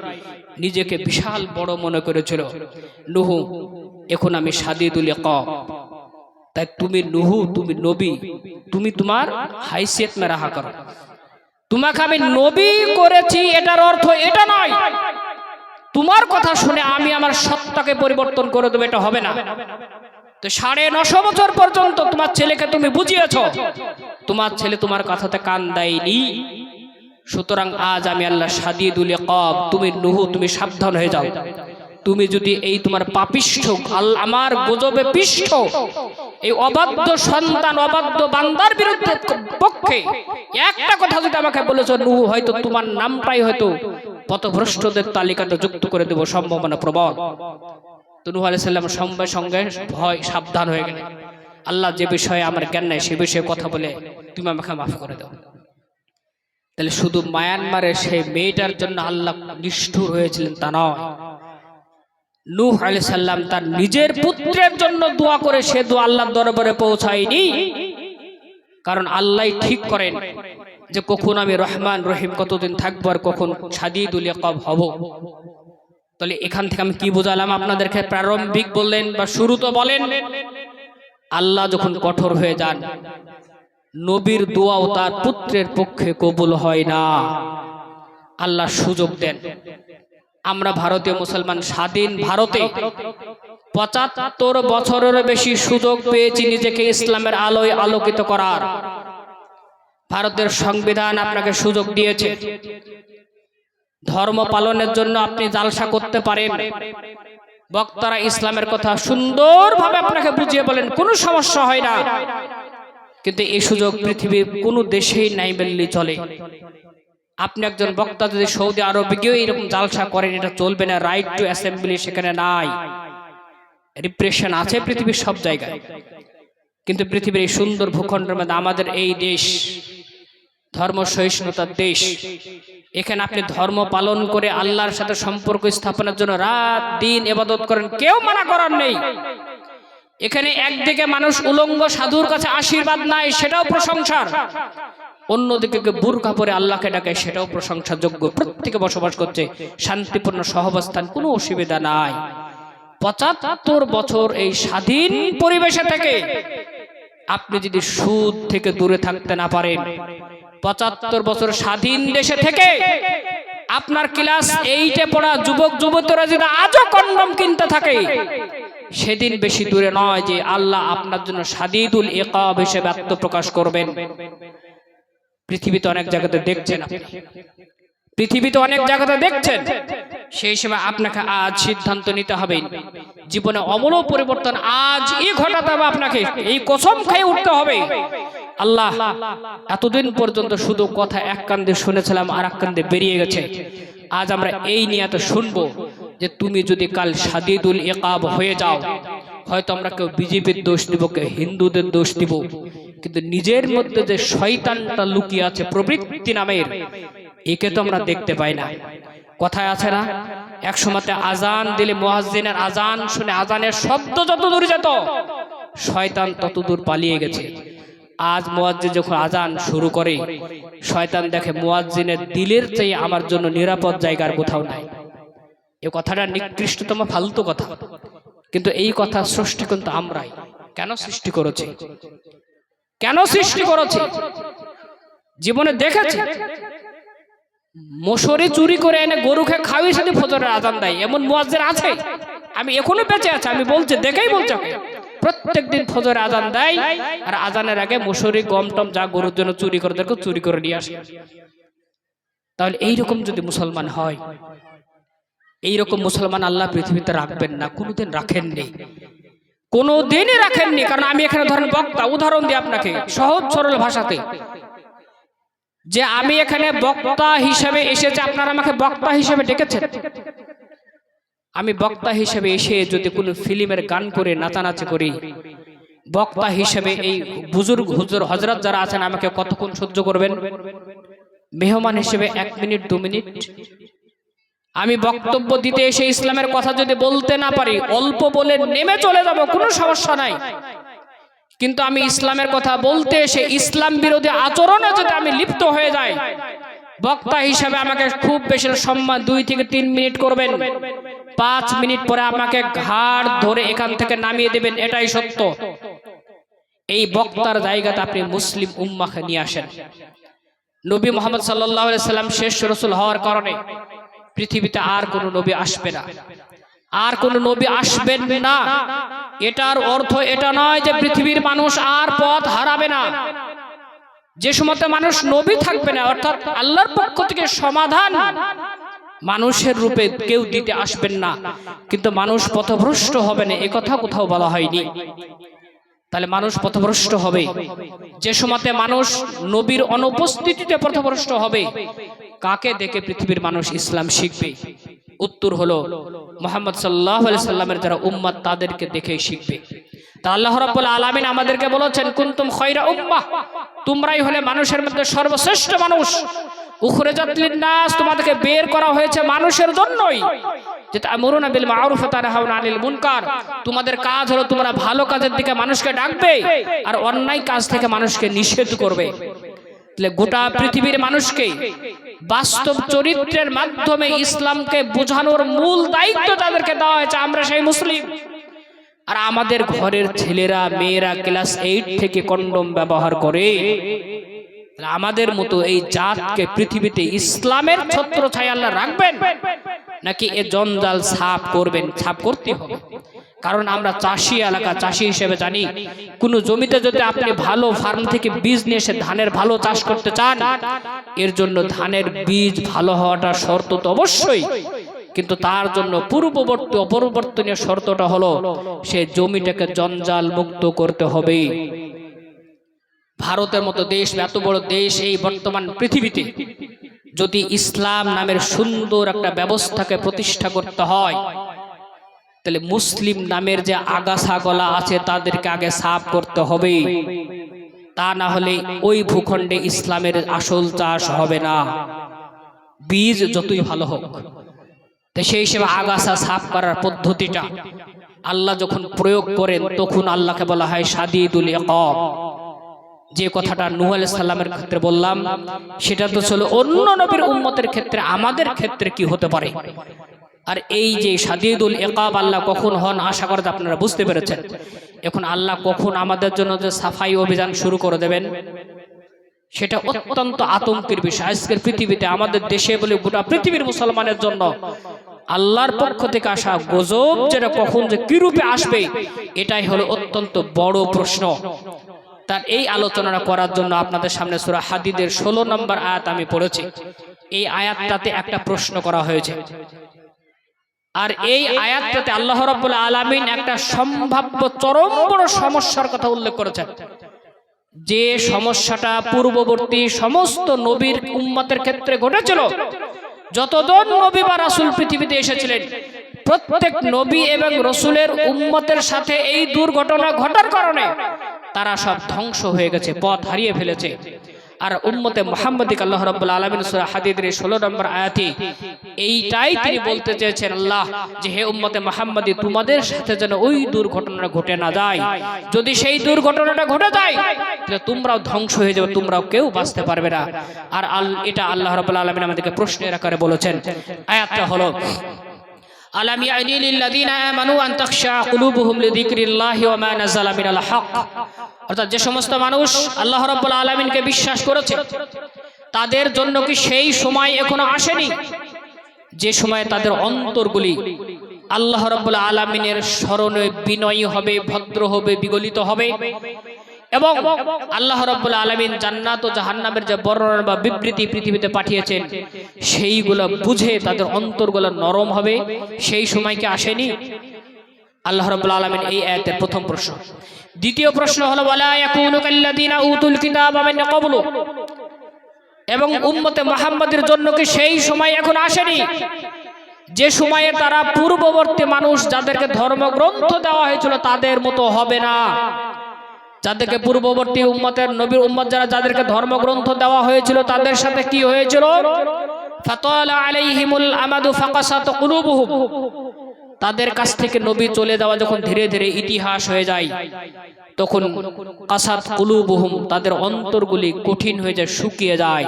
নিজেকে বিশাল বড় মনে করেছিল। নূহ, এখন আমি শাদীদুল ইকাব, তাই তুমি নূহ, তুমি নবী, তুমি তোমার হাইসিয়ত মে রাহা করো। তোমাকে আমি নবী করেছি এটার অর্থ এটা নয় তোমার কথা শুনে আমি আমার সত্তাকে পরিবর্তন করে দেবো, এটা হবে না। তো 950 বছর পর্যন্ত তোমার ছেলেকে তুমি বুঝিয়েছ, তোমার ছেলে তোমার কথাতে কান দেয়নি। সুতরাং আজ আমি আল্লাহ শাদীদুল ইকাব, তুমি নূহ, তুমি সাবধান হয়ে যাও। তুমি যদি এই তোমার পাপিষ্ঠ আমার গজবে পিষ্ঠ এই অবাধ্য সন্তান, অবাধ্য বান্দার বিরুদ্ধে পক্ষে একটা কথা যদি আমাকে বলেছো নূহ, হয়তো তোমার নামটাই হয়তো পথভ্রষ্টদের তালিকাতে যুক্ত করে দেব, সম্ভাবনা প্রবল। তো নূহ আলাইহিস সালাম সঙ্গে সঙ্গে ভয় সাবধান হয়ে গেলেন, আল্লাহ যে বিষয়ে আমার জ্ঞান নাই সে বিষয়ে কথা বলে তুমি আমাকে মাফ করে দাও। তাহলে শুধু মায়ানমারের সেই মেয়েটার জন্য আল্লাহ নিষ্ঠুর হয়েছিলেন তা নয়, নূহ আলাইহিস সালাম তার নিজের পুত্রের জন্য দোয়া করে সে দোয়া আল্লাহর দরবারে পৌঁছায়নি। কারণ আল্লাহ ঠিক করেন যে কখন আমি রহমান রহিম কতদিন থাকবো আর কখন শাদীদুল ইকাব হব। তাহলে এখান থেকে আমি কি বোঝালাম আপনাদেরকে? প্রারম্ভিক বললেন বা শুরু তো বলেন, আল্লাহ যখন কঠোর হয়ে যান, নবীর দোয়াও তার পুত্রের পক্ষে কবুল হয় না, আল্লাহ সুযোগ দেন। আমরা ভারতীয় মুসলমান স্বাধীন ভারতে 75 বছরের বেশি সুযোগ পেয়েছি নিজেকে ইসলামের আলোয় আলোকিত করার। ভারতের সংবিধান আপনাকে সুযোগ দিয়েছে, ধর্ম পালনের জন্য আপনি জালসা করতে পারেন, বক্তারা ইসলামের কথা সুন্দরভাবে আপনাকে বুঝিয়ে বলেন, কোনো সমস্যা হয় না। কিন্তু এই সুযোগ পৃথিবীর কোনো দেশেই নাই বললেই চলে। আপনি একজন বক্তা যদি সৌদি আরবে গিয়েও এরকম জালসা করেন, এটা চলবে না। রাইট টু অ্যাসেম্বলি সেখানে নাই, রিপ্রেশন আছে পৃথিবীর সব জায়গায়। কিন্তু পৃথিবীর এই সুন্দর ভূখণ্ডের মধ্যে আমাদের এই দেশ ধর্ম সহিষ্ণুতার দেশ। এখানে আপনি ধর্ম পালন করে আল্লাহর সাথে সম্পর্ক স্থাপনের জন্য রাত দিন ইবাদত করেন, কেউ মানা করার নেই। এখানে একদিকে মানুষ উলঙ্গ সাধুর কাছে আশীর্বাদ নাই, সেটাও প্রশংসার। অন্যদিকে বুরকা পরে আল্লাহকে ডাকে, সেটাও প্রশংসাযোগ্য। প্রত্যেকে বসবাস করছে শান্তিপূর্ণ সহাবস্থান, কোনো অসুবিধা নাই। ৭৫ বছর এই স্বাধীন পরিবেশে থেকে আপনি যদি সুদ থেকে দূরে থাকতে না পারেন, ৭৫ বছর স্বাধীন দেশে থেকে আপনার ক্লাস 8-এ পড়া যুবক যুবতীরা যদি আজও কন্ডম কিনতে থাকে, সেদিন বেশি দূরে নয় যে আল্লাহ আপনার জন্য শাদীদুল ইকাব হিসেবে আত্মপ্রকাশ করবেন। পৃথিবীতে অনেক জায়গাতে দেখছেন, পৃথিবীতে অনেক জায়গাতে দেখছেন। সেই সময় আপনাকে আজ সিদ্ধান্ত নিতে হবে, জীবনে অমূল্য পরিবর্তন আজই ঘটাতে হবে। আপনাকে এই কসম খেয়ে উঠতে হবে। আল্লাহ এতদিন পর্যন্ত শুধু কথা এক কান দিয়ে শুনেছিলাম, আর এক কান দিয়ে বেরিয়ে গেছে। আজ আমরা এই নিয়তে শুনবো যে তুমি যদি কাল শাদীদুল ইকাব হয়ে যাও, হয়তো আমরা কেউ বিজেপির দোষ দিব, কেউ হিন্দুদের দোষ দিব, কিন্তু নিজের মধ্যে যে শয়তানটা লুকিয়ে আছে প্রবৃত্তি নামের, একে তো আমরা দেখতে পাই না। কথায় আছে না, এক সময়তে আজান দিলে মুয়াজ্জিনের আজান শুনে আজানের শব্দ যত দূর যেত, শয়তান তত দূর পালিয়ে গেছে। আজ মুয়াজ্জিন যখন আজান শুরু করে, শয়তান দেখে মুয়াজ্জিনের দিলের চেয়ে আমার জন্য নিরাপদ জায়গার কোথাও নাই। এই কথাটা নিকৃষ্টতম ফালতু কথা, কিন্তু এই কথা সৃষ্টি কিন্তু আমরাই। কেন সৃষ্টি করেছি? কেন সৃষ্টি করেছি? জীবনে দেখেছি মশরি চুরি করে এনে গরুকে খাওয়িয়ে সাথে ফজরের আজান দেয়, এমন মুয়াজ্জিন আছে। আমি এখনো বেঁচে আছি, আমি বলছি, দেখেই বলছি। প্রত্যেক দিন ফজরে আজান দেয়, আর আজানের আগে মশরি গম টম যা গরুর জন্য চুরি করে দেখো, চুরি করে নিয়ে আসে। তাহলে এইরকম যদি মুসলমান হয়, এইরকম মুসলমান আল্লাহ পৃথিবীতে রাখবেন না, কোনোদিন রাখেননি, কোনোদিনই রাখেননি। কারণ আমি এখানে ধরেন বক্তা, উদাহরণ দিই আপনাকে সহজ সরল ভাষাতে, যে আমি এখানে বক্তা হিসেবে এসেছি, আপনারা আমাকে বক্তা হিসেবে ডেকেছেন। আমি বক্তা হিসেবে এসে যদি কোনো ফিল্মের গান করে নাচানাচি করি, বক্তা হিসেবে এই বুজুর্গ হুজুর হযরত যারা আছেন আমাকে কতক্ষণ সহ্য করবেন? মেহমান হিসেবে 1 মিনিট 2 মিনিট। আমি বক্তব্য দিতে এসে ইসলামের কথা যদি বলতে না পারি, অল্প বলে নেমে চলে যাব, কোনো সমস্যা নাই। কিন্তু আমি ইসলামের কথা বলতে এসে ইসলাম বিরোধী আচরণে যদি আমি লিপ্ত হয়ে যাই, বক্তা হিসাবে আমাকে খুব বেশি সম্মান 2 থেকে 3 মিনিট করবেন, 5 মিনিট পরে আমাকে ঘাড় ধরে এখান থেকে নামিয়ে দেবেন, এটাই সত্য। এই বক্তার জায়গাতে আপনি মুসলিম উম্মাহকে নিয়ে আসেন। নবী মুহাম্মদ সাল্লাল্লাহু আলাইহি সাল্লাম শেষ রাসূল হওয়ার কারণে পৃথিবীতে আর কোনো নবী আসবে না, আর কোনো নবী আসবেন না। এটার অর্থ এটা নয় যে পৃথিবীর মানুষ আর পথ হারাবে না। যে সময়তে মানুষ নবী থাকবে না, অর্থাৎ আল্লাহর পক্ষ থেকে সমাধান মানুষের রূপে কেউ দিতে আসবেন না, কিন্তু মানুষ পথভ্রষ্ট হবে না, একথা কোথাও বলা হয়নি। তাহলে মানুষ পথভ্রষ্ট হবে যে সময়তে মানুষ নবীর অনুপস্থিতিতে পথভ্রষ্ট হবে। কাকে দেখে পৃথিবীর মানুষ ইসলাম শিখবে? উত্তর হলো মুহাম্মদ সাল্লাল্লাহু আলাইহি সাল্লামের যারা উম্মত, তাদেরকে দেখেই শিখবে। তা আল্লাহ রাব্বুল আলামিন আমাদেরকে বলেছেন, কুনতুম খায়রা উম্মাহ, তোমরাই হলে মানুষের মধ্যে সর্বশ্রেষ্ঠ মানুষ। উখরিজাত লিন-নাস, তোমাদেরকে বের করা হয়েছে মানুষের জন্যই। যে তা'মুরুনা বিল মা'রুফ ওয়া তানহাউনা আনিল মুনকার, তোমাদের কাজ হলো তোমরা ভালো কাজের দিকে মানুষকে ডাকবে আর অন্যায় কাজ থেকে মানুষকে নিষেধ করবে। তাহলে গোটা পৃথিবীর মানুষকে বাস্তব চরিত্রের মাধ্যমে ইসলামকে বোঝানোর মূল দায়িত্ব তাদেরকে দেওয়া হয়েছে। আমরা সেই মুসলিম। আর আমাদের ঘরের ছেলেরা মেয়েরা ক্লাস 8 থেকে কন্ডম ব্যবহার করে। আমাদের মতো এই জাতকে পৃথিবীতে ইসলামের ছত্রছায়া আল্লাহ রাখবেন, নাকি এ জঞ্জাল সাফ করবেন? সাফ করতে হবে। কারণ আমরা চাষি এলাকা, চাষি হিসেবে জানি কোনো জমিতে যদি আপনি ভালো ফার্ম থেকে বীজ নিয়ে এসে ধানের ভালো চাষ করতে চান, এর জন্য ধানের বীজ ভালো হওয়াটা শর্ত তো অবশ্যই, কিন্তু তার জন্য পূর্ববর্তী অপরিবর্তনীয় শর্তটা হলো সে জমিটাকে জঞ্জাল মুক্ত করতে হবে। ভারতের মতো দেশ, এত বড় দেশ, এই বর্তমান পৃথিবীতে যদি ইসলাম নামের সুন্দর একটা ব্যবস্থাকে প্রতিষ্ঠা করতে হয়, তাহলে মুসলিম নামের যে আগাছা গলা আছে তাদেরকে আগে সাফ করতে হবে। তা না হলে ওই ভূখণ্ডে ইসলামের আসল চাষ হবে না, বীজ যতই ভালো হোক। তো সেই হিসেবে আগাছা সাফ করার পদ্ধতিটা আল্লাহ যখন প্রয়োগ করেন, তখন আল্লাহকে বলা হয় শাদীদুল ইকাব। যে কথাটা নূহ আলাইহিস সালামের ক্ষেত্রে বললাম, সেটা তো ছিল অন্য নবীর উম্মতের ক্ষেত্রে, আমাদের ক্ষেত্রে কি হতে পারে। আর এই যে শাদীদুল ইকাব আল্লাহ কখন হন, আশা করি আপনারা বুঝতে পেরেছেন। এখন আল্লাহ কখন আমাদের জন্য যে সাফাই অভিযান শুরু করে দেবেন, সেটা অত্যন্ত আতঙ্কের বিষয়। আজকের পৃথিবীতে, আমাদের দেশে বলে গোটা পৃথিবীর মুসলমানের জন্য আল্লাহর পক্ষ থেকে আসা গজব যেটা কখন যে কি রূপে আসবে, এটাই হলো অত্যন্ত বড় প্রশ্ন। তার এই আলোচনা করার জন্য আপনাদের সামনে সূরা হাদীদের 16 নম্বর আয়াত আমি পড়েছি। এই আয়াতটাতে একটা প্রশ্ন করা হয়েছে, আর এই আয়াতটাতে আল্লাহ রাব্বুল আলামিন একটা সম্ভাব্য চরম বড় সমস্যার কথা উল্লেখ করেছেন, যে সমস্যাটা পূর্ববর্তী সমস্ত নবীর উম্মতের ক্ষেত্রে ঘটেছিল। যতজন নবী বা রাসূল পৃথিবীতে এসেছিলেন, প্রত্যেক নবী এবং রাসূলের উম্মতের সাথে এই দুর্ঘটনা ঘটার কারণে তারা সব ধ্বংস হয়ে গেছে, পথ হারিয়ে ফেলেছে। আর উম্মতে মুহাম্মাদিকে আল্লাহ রাব্বুল আলামিন সূরা হাদীদের 16 নম্বর আয়াতে এইটাই তিনি বলতে চেয়েছেন, আল্লাহ যে হে উম্মতে মুহাম্মাদি, তোমাদের সাথে যেন ওই দুর্ঘটনা ঘটে না যায়। যদি সেই দুর্ঘটনাটা ঘটে যায়, তাহলে তোমরাও ধ্বংস হয়ে যাবে, তোমরাও কেউ বাঁচতে পারবে না। আর এটা আল্লাহ রাব্বুল আলামিন আমাদেরকে প্রশ্নের আকারে বলেছেন। আয়াতটা হলো আলাম ইয়ানি লিল্লাযিনা আমানু আন তাখশা কুলুবুহুম লিযিকরিল্লাহি ওয়া মা নাযালা মিনাল হক। অর্থাৎ যে সমস্ত মানুষ আল্লাহ রাব্বুল আলামিনকে বিশ্বাস করেছে, তাদের জন্য কি সেই সময় এখনো আসেনি যে সময় তাদের অন্তরগুলি আল্লাহ রাব্বুল আলামিনের স্মরণে বিনয়ী হবে, ভদ্র হবে, বিগলিত হবে, এবং আল্লাহ রাব্বুল আলামিন জান্নাত ও জাহান্নামের যে বর্ণনা বা বিবৃতি পৃথিবীতে পাঠিয়েছেন, সেইগুলো বুঝে তাদের অন্তরগুলো নরম হবে, সেই সময় কি আসেনি? আল্লাহ রাব্বুল আলামিন এই আয়াতের প্রথম প্রশ্ন। দ্বিতীয় প্রশ্ন হলো ওয়ালা ইয়াকুনু কাল্লাযিনা উতুল কিতাবা মিন ক্বাবলু, এবং উম্মতে মুহাম্মাদের জন্য কি সেই সময় এখন আসেনি যে সময়ে তারা পূর্ববর্তী মানুষ যাদেরকে ধর্মগ্রন্থ দেওয়া হয়েছিল তাদের মতো হবে না। যাদেরকে পূর্ববর্তী উম্মতের নবীর উম্মত যাদেরকে ধর্মগ্রন্থ দেওয়া হয়েছিল, তাদের সাথে কি হয়েছিল? ফাতালা আলাইহিমুল আমাদু ফাকাসাত কুলুবুহুম, তাদের কাছ থেকে নবী চলে যাওয়া যখন ধীরে ধীরে ইতিহাস হয়ে যায়, তখন কাসাত কুলুবুহুম, তাদের অন্তরগুলি কঠিন হয়ে যায়, শুকিয়ে যায়।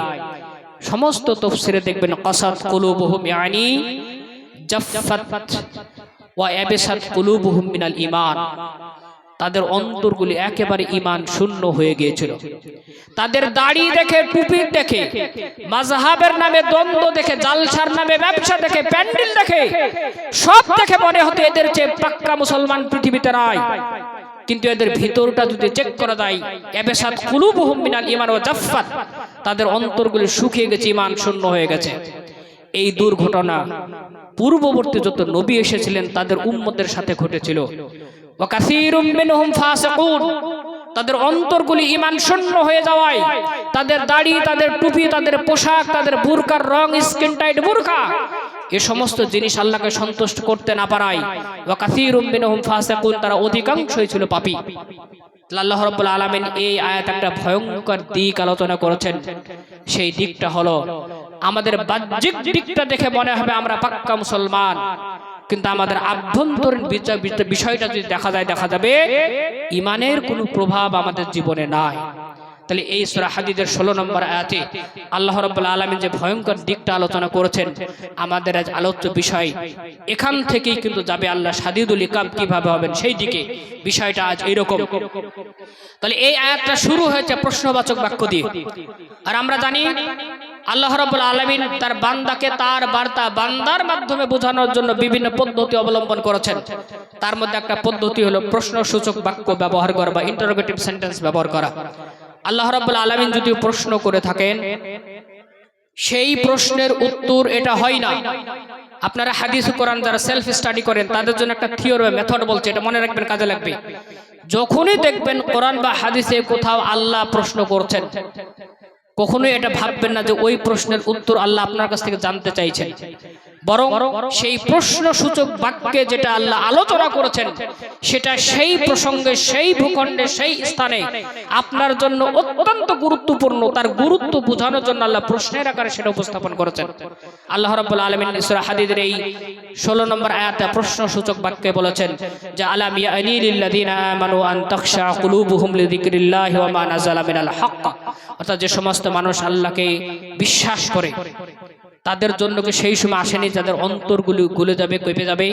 সমস্ত তাফসীরে দেখবেন কাসাত কুলুবুহুম ইয়ানি জাফফাত ওয়া ইয়াবসাত কুলুবুহুম মিনাল ঈমান, তাদের অন্তরগুলি একেবারে ঈমান শূন্য হয়ে গিয়েছিল। তাদের দাড়ি দেখে, টুপি দেখে, মাযহাবের নামে দ্বন্দ্ব দেখে, জালসার নামে ব্যবসা দেখে, প্যান্ডেল দেখে, সব দেখে মনে হতো এদের চেয়ে পাক্কা মুসলমান পৃথিবীতে নাই। কিন্তু এদের ভিতরটা যদি চেক করা যায়, ইয়াবসাত কুলুবুহুম মিনাল ঈমান ওয়া জাফফাত, তাদের অন্তরগুলি শুকিয়ে গেছে, ঈমান শূন্য হয়ে গেছে। এই দুর্ঘটনা পূর্ববর্তী যত নবী এসেছিলেন তাদের উম্মতের সাথে ঘটেছিল। ওয়া কাসীরুম মিনহুম ফাসিকুন, তাদের অন্তরগুলি ঈমান শূন্য হয়ে যাওয়ায় তাদের দাড়ি, তাদের টুপি, তাদের পোশাক, তাদের বুরকার রং, স্কিন টাইট বুরকা, এই সমস্ত জিনিস আল্লাহকে সন্তুষ্ট করতে না পারায় ওয়া কাসীরুম মিনহুম ফাসিকুন, তারা অধিকাংশই ছিল পাপী। আল্লাহ রাব্বুল আলামিন এই আয়াত একটা ভয়ঙ্কর দিক আলোচনা করেছেন। সেই দিকটা হলো আমাদের বাহ্যিক দিকটা দেখে মনে হবে আমরা পাক্কা মুসলমান, কিন্তু আমাদের আভ্যন্তরীণ বিষয়টা যদি দেখা যাবে ঈমানের কোনো প্রভাব আমাদের জীবনে নাই। তাহলে এই সূরা হাদীদের 16 নম্বর আয়াতে আল্লাহ রাব্বুল আলামিন যে ভয়ঙ্কর দিকটা আলোচনা করেছেন, আমাদের আজ আলোচ্য বিষয় এখান থেকেই কিন্তু যাবে আল্লাহ শাদীদুল ইকাব কিভাবে হবেন সেই দিকে। বিষয়টা আজ এইরকম। তাহলে এই আয়াতটা শুরু হয়েছে প্রশ্নবাচক বাক্য দিয়ে। আর আমরা জানি আল্লাহ রাব্বুল আলামিন তার বান্দাকে তার বার্তা বান্দার মাধ্যমে বোঝানোর জন্য বিভিন্ন পদ্ধতি অবলম্বন করেছেন। তার মধ্যে একটা পদ্ধতি হলো প্রশ্নসূচক বাক্য ব্যবহার করা বা ইন্টারোগেটিভ সেন্টেন্স ব্যবহার করা। আল্লাহ রাব্বুল আলামিন যদি প্রশ্ন করে থাকেন, সেই প্রশ্নের উত্তর এটা হয় না। আপনারা হাদিস কোরআন যারা সেলফ স্টাডি করেন তাদের জন্য একটা থিওরি মেথড বলছে, এটা মনে রাখবেন, কাজে লাগবে। যখনই দেখবেন কোরআন বা হাদিসে কোথাও আল্লাহ প্রশ্ন করছেন, কখনোই এটা ভাববেন না যে ওই প্রশ্নের উত্তর আল্লাহ আপনার কাছ থেকে জানতে চাইছেন, বরং সেই প্রশ্নসূচক বাক্যে যেটা আল্লাহ আলোচনা করেছেন সেটা সেই প্রসঙ্গে, সেই ভূখণ্ডে, সেই স্থানে আপনার জন্য অত্যন্ত গুরুত্বপূর্ণ, তার গুরুত্ব বোঝানোর জন্য আল্লাহ প্রশ্নের আকারে সেটা উপস্থাপন করেছেন। আল্লাহ রাব্বুল আলামিন সূরা হাদীদের এই 16 নম্বর আয়াতে প্রশ্নসূচক বাক্যে বলেছেন যে আলাম ইয়ানি লিল্লাযিনা আমানু আন তাখশা কুলুবুহুম লিযিকরিল্লাহি ওয়া মা নাযালা মিনাল হক, অর্থাৎ যে সমস্ত মানুষ আল্লাহকে বিশ্বাস করে তাদের জন্য কি সেই সময় আসেনি যাদের অন্তরগুলি গলে যাবে, কেঁপে যাবে,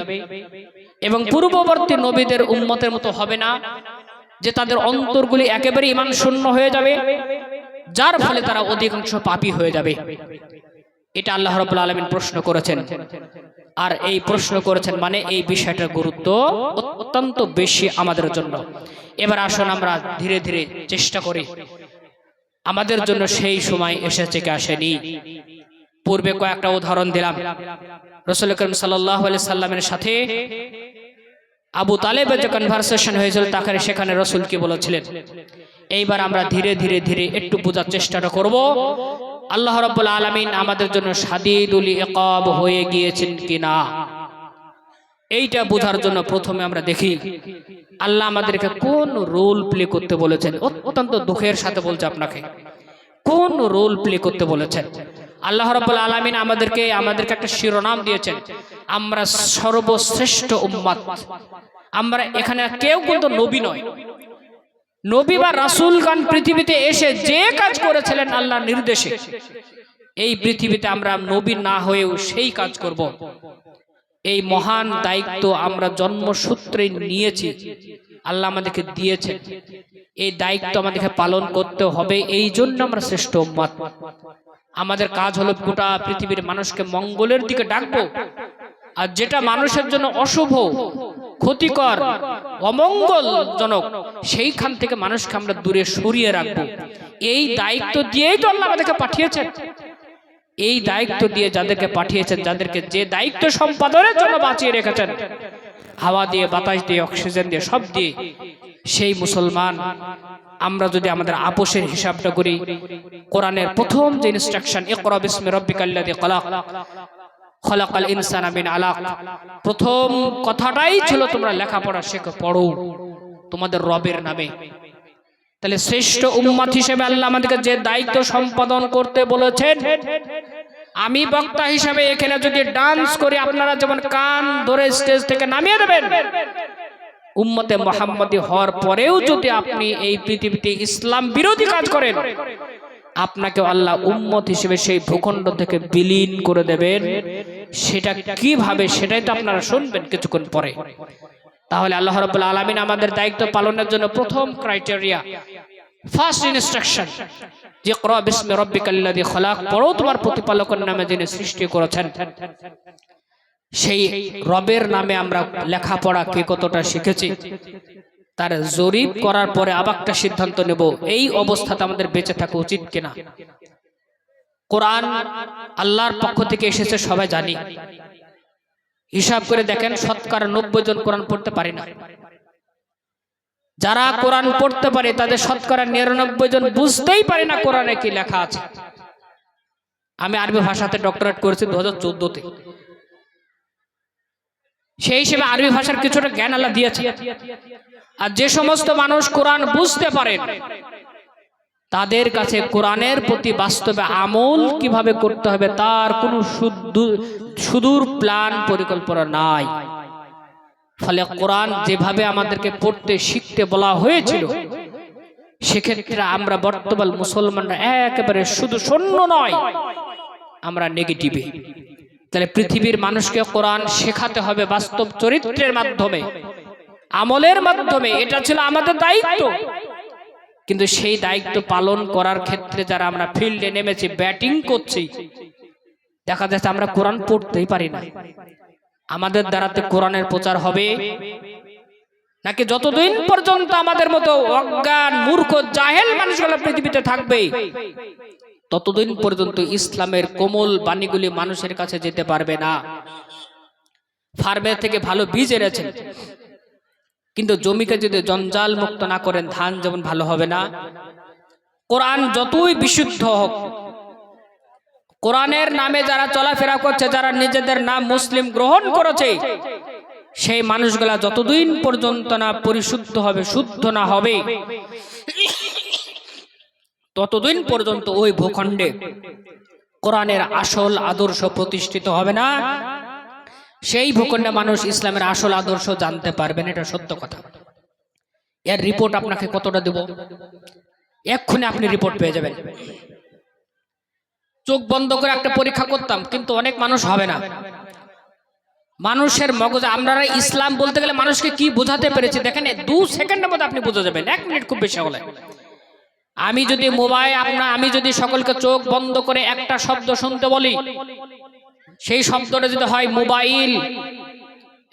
এবং পূর্ববর্তী নবীদের উম্মতের মতো হবে না যে তাদের অন্তরগুলি একেবারে ঈমান শূন্য হয়ে যাবে, যার ফলে তারা অধিকাংশ পাপী হয়ে যাবে। এটা আল্লাহ রাব্বুল আলামিন প্রশ্ন করেছেন। আর এই প্রশ্ন করেছেন মানে এই বিষয়টার গুরুত্ব অত্যন্ত বেশি আমাদের জন্য। এবার আসুন আমরা ধীরে ধীরে চেষ্টা করি, আমাদের জন্য সেই সময় এসেছে কি আসেনি। পূর্বে কয়েকটা উদাহরণ দিলাম। রাসূল করিম সাল্লাল্লাহু আলাইহি সাল্লামের সাথে আবু তালেবের যে কনভারসেশন হয়েছিল তাকে সেখানে রাসূল কি বলেছিলেন। এইবার আমরা ধীরে ধীরে ধীরে একটু বোঝার চেষ্টাটা করব আল্লাহ রাব্বুল আলামিন আমাদের জন্য শাদীদুল ইকাব হয়ে গিয়েছেন কিনা। এইটা বোঝার জন্য প্রথমে আমরা দেখি আল্লাহ আমাদেরকে কোন রোল প্লে করতে বলেছেন। অত্যন্ত দুঃখের সাথে বলছে আপনাকে, কোন রোল প্লে করতে বলেছেন। আল্লাহ রাব্বুল আলামিন আমাদেরকে একটা শিরোনাম দিয়েছেন, আমরা সর্বশ্রেষ্ঠ উম্মত। আমরা এখানে কেউ কিন্তু নবী নয়, নবী বা রাসূলগণ পৃথিবীতে এসে যে কাজ করেছিলেন আল্লাহর নির্দেশে, এই পৃথিবীতে আমরা নবী না হয়েও সেই কাজ করব। এই মহান দায়িত্ব আমরা জন্মসূত্রে নিয়েছি, আল্লাহ আমাদেরকে দিয়েছেন। এই দায়িত্ব আমাদেরকে পালন করতে হবে, এই জন্য আমরা শ্রেষ্ঠ উম্মত। আমাদের কাজ হলো গোটা পৃথিবীর মানুষকে মঙ্গলের দিকে ডাকবো, আর যেটা মানুষের জন্য অশুভ, ক্ষতিকর, অমঙ্গলজনক, সেইখান থেকে মানুষকে আমরা দূরে সরিয়ে রাখবো। এই দায়িত্ব দিয়েই তো আল্লাহ আমাদেরকে পাঠিয়েছেন। এই দায়িত্ব দিয়ে যাদেরকে পাঠিয়েছেন, যাদেরকে যে দায়িত্ব সম্পাদনের জন্য বাঁচিয়ে রেখেছেন, হাওয়া দিয়ে, বাতাস দিয়ে, অক্সিজেন দিয়ে, সব দিয়ে, সেই মুসলমান আমরা যদি আমাদের আপোষের হিসাবটা করি, কোরআনের প্রথম যে ইনস্ট্রাকশন ইকরা বিসমি রাব্বিকাল্লাযী খালাক খালাকাল ইনসানা মিন আলাক, প্রথম কথাটাই ছিল তোমরা লেখাপড়া শেখো, পড়ো তোমাদের রবের নামে। তাহলে শ্রেষ্ঠ উম্মত হিসেবে আল্লাহ আমাদেরকে যে দায়িত্ব সম্পাদন করতে বলেছেন, আমি বক্তা হিসাবে এখানে যদি ডান্স করি, আপনারা যেমন কান ধরে স্টেজ থেকে নামিয়ে দেবেন, উম্মতে মুহাম্মদী হওয়ার পরেও যদি আপনি এই পৃথিবীতে ইসলাম বিরোধী কাজ করেন, আপনাকে আল্লাহ উম্মত হিসেবে সেই ভূখণ্ড থেকে বিলীন করে দেবেন। সেটা কিভাবে, সেটাই তো আপনারা শুনবেন কিছুক্ষণ পরে। তাহলে আল্লাহ রাব্বুল আলামিন আমাদের দায়িত্ব পালনের জন্য প্রথম ক্রাইটেরিয়া, ফার্স্ট ইনস্ট্রাকশন, যে ইকরা বিসমি রাব্বিকাল্লাযী খালাক, পড়ো তোমার প্রতিপালকের নামে যিনি সৃষ্টি করেছেন। সেই রবের নামে আমরা লেখাপড়া কে কতটা শিখেছি, তার জরিপ করার পরে আবার একটা সিদ্ধান্ত নেব এই অবস্থাতে আমাদের বেঁচে থাকা উচিত কিনা। কোরআন আল্লাহর পক্ষ থেকে এসেছে সবাই জানি, হিসাব করে দেখেন শতকরা 90 জন কোরআন পড়তে পারে না। যারা কোরআন পড়তে পারে তাদের শতকরা 99 জন বুঝতেই পারে না কোরআনে কি লেখা আছে। আমি আরবি ভাষাতে ডক্টরেট করেছি 2014-তে, সেই হিসেবে আরবি ভাষার কিছুটা জ্ঞান আল্লাহ দিয়েছে। আর যে সমস্ত মানুষ কোরআন বুঝতে পারেন তাদের কাছে কোরআনের প্রতি বাস্তবে আমল কিভাবে করতে হবে তার কোনো সুদূর প্ল্যান পরিকল্পনা নাই। ফলে কোরআন যেভাবে আমাদেরকে পড়তে শিখতে বলা হয়েছিল, সেক্ষেত্রে আমরা বর্তমান মুসলমানরা একেবারে শুধু শূন্য নয়, আমরা নেগেটিভে। তাহলে পৃথিবীর মানুষকে কোরআন শেখাতে হবে বাস্তব চরিত্রের মাধ্যমে, আমলের মাধ্যমে। এটা ছিল আমাদের দায়িত্ব। কিন্তু সেই দায়িত্ব পালন করার ক্ষেত্রে যারা আমরা ফিল্ডে নেমেছি, ব্যাটিং করছি, দেখা যাচ্ছে আমরা কোরআন পড়তেই পারি না। আমাদের দ্বারাতে কোরআনের প্রচার হবে নাকি যতদিন পর্যন্ত আমাদের মতো অজ্ঞান মূর্খ জাহেল মানুষগুলো পৃথিবীতে থাকবে ততদিন পর্যন্ত ইসলামের কোমল বাণীগুলি মানুষের কাছে যেতে পারবে না। ফার্মের থেকে ভালো বীজ এনেছেন, কিন্তু জমিকে যদি জঞ্জাল মুক্ত না করেন ধান যেমন ভালো হবে না। কোরআন যতই বিশুদ্ধ হোক, কোরআনের নামে যারা চলাফেরা করছে, যারা নিজেদের নাম মুসলিম গ্রহণ করেছে, সেই মানুষগুলা যতদিন পর্যন্ত না পরিশুদ্ধ হবে, শুদ্ধ না হবে, ততদিন পর্যন্ত ওই ভূখণ্ডে কোরআনের আসল আদর্শ প্রতিষ্ঠিত হবে না। সেই ভূখণ্ডে মানুষ ইসলামের আসল আদর্শ জানতে পারবেন, এটা সত্য কথা। এর রিপোর্ট আপনাকে কতটা দেব, এক্ষুনি আপনি রিপোর্ট পেয়ে যাবেন। চোখ বন্ধ করে একটা পরীক্ষা করতাম, কিন্তু অনেক মানুষ হবে না। মানুষের মগজে আমরা ইসলাম বলতে গেলে মানুষকে কি বোঝাতে পেরেছি দেখেন, 2 সেকেন্ডের মধ্যে আপনি বুঝে যাবেন, 1 মিনিট খুব বেশি হলে। আমি যদি আমি যদি সকলকে চোখ বন্ধ করে একটা শব্দ শুনতে বলি, সেই শব্দটা যদি হয় মোবাইল,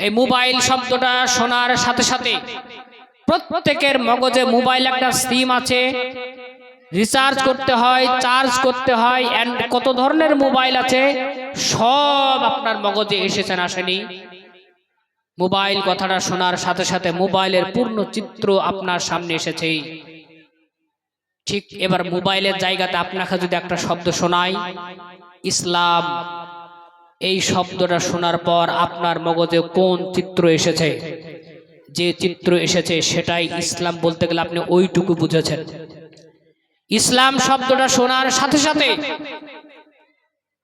এই মোবাইল শব্দটা শোনার সাথে সাথে প্রত্যেকের মগজে মোবাইল একটা সিম আছে, রিচার্জ করতে হয়, চার্জ করতে হয়, কত ধরনের মোবাইল আছে, সব আপনার মগজে এসেছেন আসেনি? মোবাইল কথাটা শোনার সাথে সাথে মোবাইলের পূর্ণ চিত্র আপনার সামনে এসেছে। ঠিক এবার মোবাইলের জায়গাতে আপনাকে যদি একটা শব্দ শোনায় ইসলাম, এই শব্দটা শোনার পর আপনার মগজে কোন চিত্র এসেছে? যে চিত্র এসেছে সেটাই ইসলাম বলতে গেলে আপনি ওইটুকু বুঝেছেন। ইসলাম শব্দটা শোনার সাথে সাথে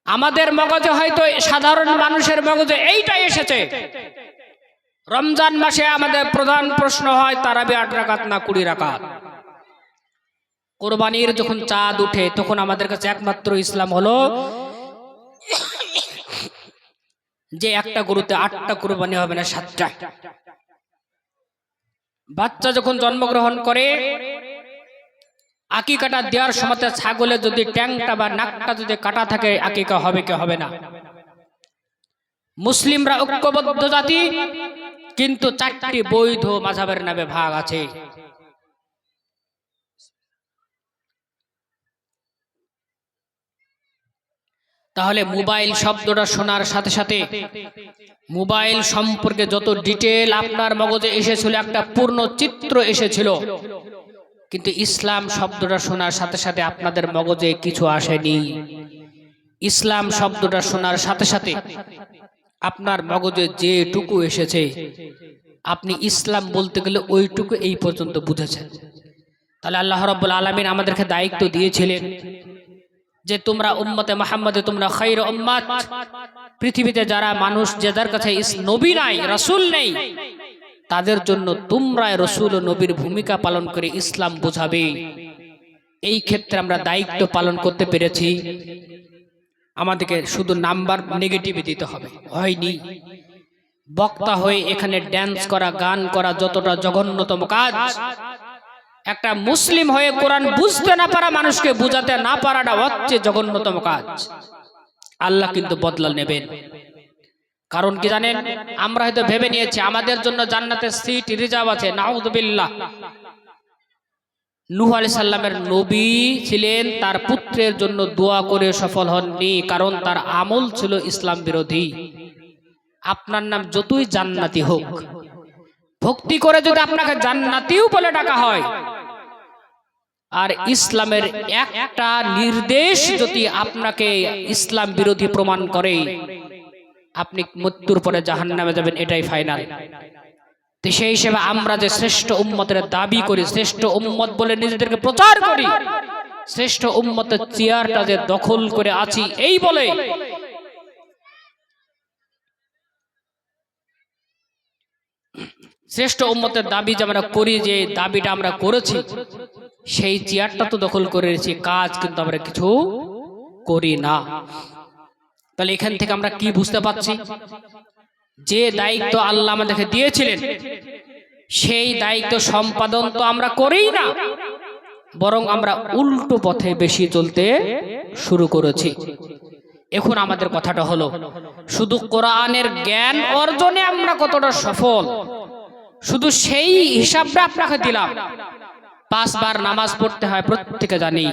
আমাদের মগজে হয়তো সাধারণ মানুষের মগজে এইটাই এসেছে। রমজান মাসে আমাদের প্রধান প্রশ্ন হয় তারাবি 8 রাকাত না 20 রাকাত। কোরবানির যখন চাঁদ উঠে তখন আমাদের কাছে একমাত্র ইসলাম হলো যে একটা গরুতে 8টা কোরবানি হবে না 7টা। বাচ্চা যখন জন্মগ্রহণ করে আকিকাটা দেওয়ার সময় ছাগলের যদি ট্যাংটা বা নাকটা যদি কাটা থাকে আকিকা হবে কি হবে না? মুসলিমরা ঐক্যবদ্ধ জাতি, কিন্তু 4টি বৈধ মাযহাবের নামে ভাগ আছে। তাহলে মোবাইল শব্দটা শোনার সাথে সাথে মোবাইল সম্পর্কে যত ডিটেল আপনার মগজে এসেছিল, একটা পূর্ণ চিত্র এসেছিল, কিন্তু ইসলাম শব্দটা শোনার সাথে সাথে আপনাদের মগজে কিছু আসেনি। ইসলাম শব্দটা শোনার সাথে সাথে আপনার মগজে যেটুকু এসেছে আপনি ইসলাম বলতে গেলে ওইটুকু এই পর্যন্ত বুঝেছেন। তাহলে আল্লাহ রাব্বুল আলামিন আমাদেরকে দায়িত্ব দিয়েছিলেন যে তোমরা উম্মতে মুহাম্মাদে তোমরা খায়র উম্মাত, পৃথিবীতে যারা মানুষ যাদের কাছে নবী নাই, রাসূল নেই, তাদের জন্য তোমরা রাসূল ও নবীর ভূমিকা পালন করে ইসলাম বোঝাবে। এই ক্ষেত্রে আমরা দায়িত্ব পালন করতে পেরেছি। আমাদেরকে শুধু নাম্বার নেগেটিভে দিতে হবে, হয়নি। বক্তা হয়ে এখানে ড্যান্স করা, গান করা যতটা জঘন্যতম কাজ, একটা মুসলিম হয়ে কোরআন বুঝতে না পারা মানুষকে বুঝাতে না পারাটা হচ্ছে জঘন্যতম কাজ। আল্লাহ কিন্তু বদলা নেবেন। কারণ কি জানেন, আমরা হয়তো ভেবে নিয়েছি আমাদের জন্য জান্নাতের সিট রিজার্ভ আছে, নাউযুবিল্লাহ। নূহ আলাইহিস সালামের নবী ছিলেন, তার পুত্রের জন্য দোয়া করে সফল হননি, কারণ তার আমল ছিল ইসলাম বিরোধী। আপনার নাম যতই জান্নাতি হোক, ভক্তি করে যদি আপনাকে জান্নাতিও বলে ডাকা হয়, আর ইসলামের একটা নির্দেশ যদি আপনাকে ইসলাম বিরোধী প্রমাণ করে, আপনি মৃত্যুর পরে জাহান্নামে যাবেন, এটাই ফাইনাল। তো সেই হিসেবে আমরা যে শ্রেষ্ঠ উম্মতের দাবি করি, শ্রেষ্ঠ উম্মত বলে নিজেদেরকে প্রচার করি, শ্রেষ্ঠ উম্মতের চেয়ারটা যে দখল করে আছি এই বলে শ্রেষ্ঠ উম্মতের দাবি যে আমরা করি, যে দাবিটা আমরা করেছি, সেই চেয়ারটা তো দখল করে রেখেছি, কাজ কিন্তু আমরা কিছু করি না। তাহলে এখান থেকে আমরা কি বুঝতে পারছি? যে দায়িত্ব আল্লাহ আমাদেরকে দিয়েছিলেন সেই দায়িত্ব সম্পাদন তো আমরা করিই না, বরং আমরা উল্টো পথে বেশি চলতে শুরু করেছি। এখন আমাদের কথাটা হলো, শুধু কোরআনের জ্ঞান অর্জনে আমরা কতটা সফল, শুধু সেই হিসাবটা আপনাকে দিলাম। 5 বার নামাজ পড়তে হয় প্রত্যেকে জানি,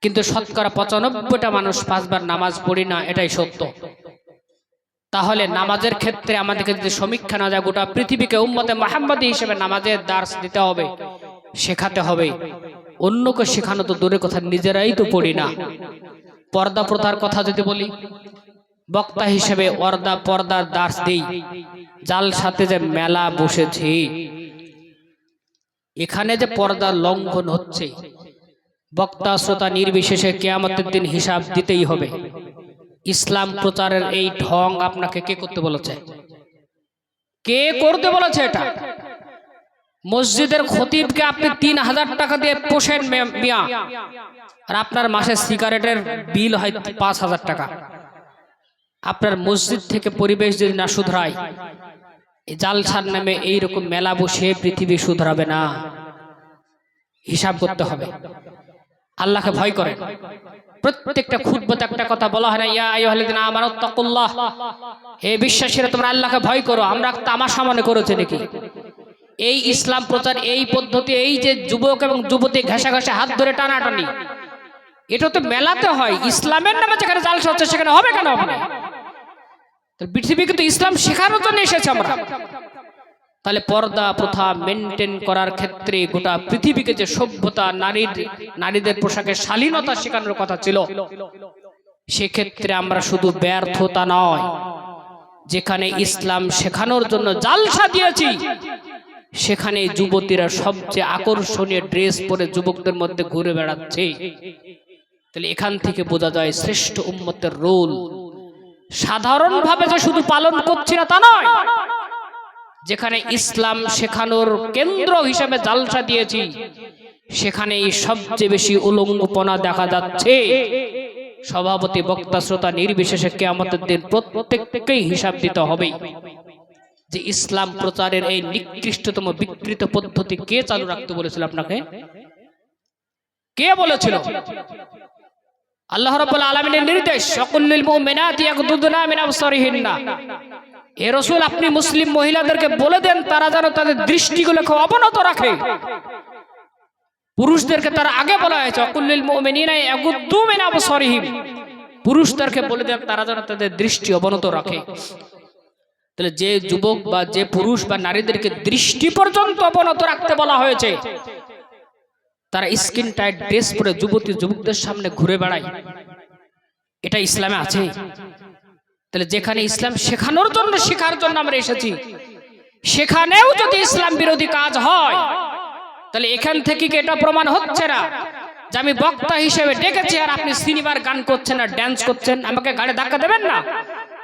কিন্তু শতকরা 95টা মানুষ 5 বার নামাজ পড়ি না, এটাই সত্য। তাহলে নামাজের ক্ষেত্রে আমাদেরকে যদি সমীক্ষা না যায়, গোটা পৃথিবীকে উম্মতে মুহাম্মাদি হিসেবে নামাজের দার্স দিতে হবে, শেখাতে হবে। অন্যকে শেখানো তো দূরের কথা, নিজেরাই তো পড়ি না। পর্দা প্রথার কথা যদি বলি, বক্তা হিসেবে পর্দার দার্স দেই, জালসাতে যে মেলা বসেছে, এখানে যে পর্দার লঙ্ঘন হচ্ছে, বক্তা শ্রোতা নির্বিশেষে কিয়ামতের দিন হিসাব দিতেই হবে। ইসলাম প্রচারের এই ঢং আপনাকে কে করতে বলেছে? কে করতে বলেছে এটা? মসজিদের খতিবকে আপনি 3000 টাকা দিয়ে পোষেন মিয়া, আর আপনার মাসে সিগারেটের বিল হয় 5000 টাকা। আপনার মসজিদ থেকে পরিবেশ যদি না শুধরায়, জালসার নামে এইরকম মেলা বসে পৃথিবী শুধরাবে না। হিসাব করতে হবে। আল্লাহকে ভয় করেন। প্রত্যেকটা খুতবাতে একটা কথা বলা হয় না, ইয়া আইয়ুহাল্লাযিনা আমানুত্তাকুল্লাহ, হে বিশ্বাসীরা তোমরা আল্লাহকে ভয় করো। আমরা তামাশা মনে করেছি নাকি? এই ইসলাম প্রচার, এই পদ্ধতি, এই যে যুবক এবং যুবতী ঘেঁষা ঘেঁষা হাত ধরে টানাটানি, এটা তো মেলাতে হয়। ইসলামের নামে যেখানে জালসা হচ্ছে সেখানে হবে কেন? হবে না। পৃথিবীকে তো ইসলাম শেখানোর জন্য এসেছে আমরা। তাহলে পর্দা প্রথা মেনটেন করার ক্ষেত্রে গোটা পৃথিবীকে যে সভ্যতা, নারীদের পোশাকের শালীনতা শেখানোর কথা ছিল, সেক্ষেত্রে আমরা শুধু ব্যর্থতা নয়, যেখানে ইসলাম শেখানোর জন্য জালসা দিয়েছি, সেখানে যুবতীরা সবচেয়ে আকর্ষণীয় ড্রেস পরে যুবকদের মধ্যে ঘুরে বেড়াচ্ছে। তাহলে এখান থেকে বোঝা যায় শ্রেষ্ঠ উম্মতের রোল সাধারণভাবে যে শুধু পালন করছি না তা নয়, যেখানে ইসলাম শেখানোর কেন্দ্র হিসেবে জালসা দিয়েছি, সেখানেই সবচেয়ে বেশি উলঙ্গপনা দেখা যাচ্ছে। সভাপতি, বক্তা, শ্রোতা নির্বিশেষে কিয়ামতের দিন প্রত্যেককেই হিসাব দিতে হবে যে ইসলাম প্রচারের এই নিকৃষ্টতম বিকৃত পদ্ধতি কে চালু রাখতে বলেছিল আপনাকে? কে বলেছিল? আল্লাহ রাব্বুল আলামিনের নির্দেশ, ওয়াকুল্লিল মুমিনাতি ইয়াগদুদনা মিন আবসারিহিন্না। হে রাসূল, আপনি মুসলিম মহিলাদেরকে বলে দেন তারা যেন তাদের দৃষ্টিগুলোকে অবনত রাখে। পুরুষদেরকে তারা আগে বলা হয়েছে, ওয়াকুল্লিল মুমিনিনা ইয়াগুদ্দু মিন আবসারিহিম। পুরুষদেরকে বলে দেন তারা যেন তাদের দৃষ্টি অবনত রাখে। তাহলে যে যুবক বা যে পুরুষ বা নারীদেরকে দৃষ্টি পর্যন্ত অবনত রাখতে বলা হয়েছে, তারা স্কিন টাইট ড্রেস পরে যুবকদের সামনে ঘুরে বেড়ায়, এটা ইসলামে আছে? তাহলে যেখানে ইসলাম শেখানোর জন্য, শেখার জন্য আমরা এসেছি, সেখানেও যদি ইসলাম বিরোধী কাজ হয়, তাহলে এখান থেকে কি এটা প্রমাণ হচ্ছে না যে আমি বক্তা হিসেবে ডেকেছি আর আপনি সিনেমার গান করছেন আর ড্যান্স করছেন, আমাকে ঘাড়ে ধাক্কা দেবেন না?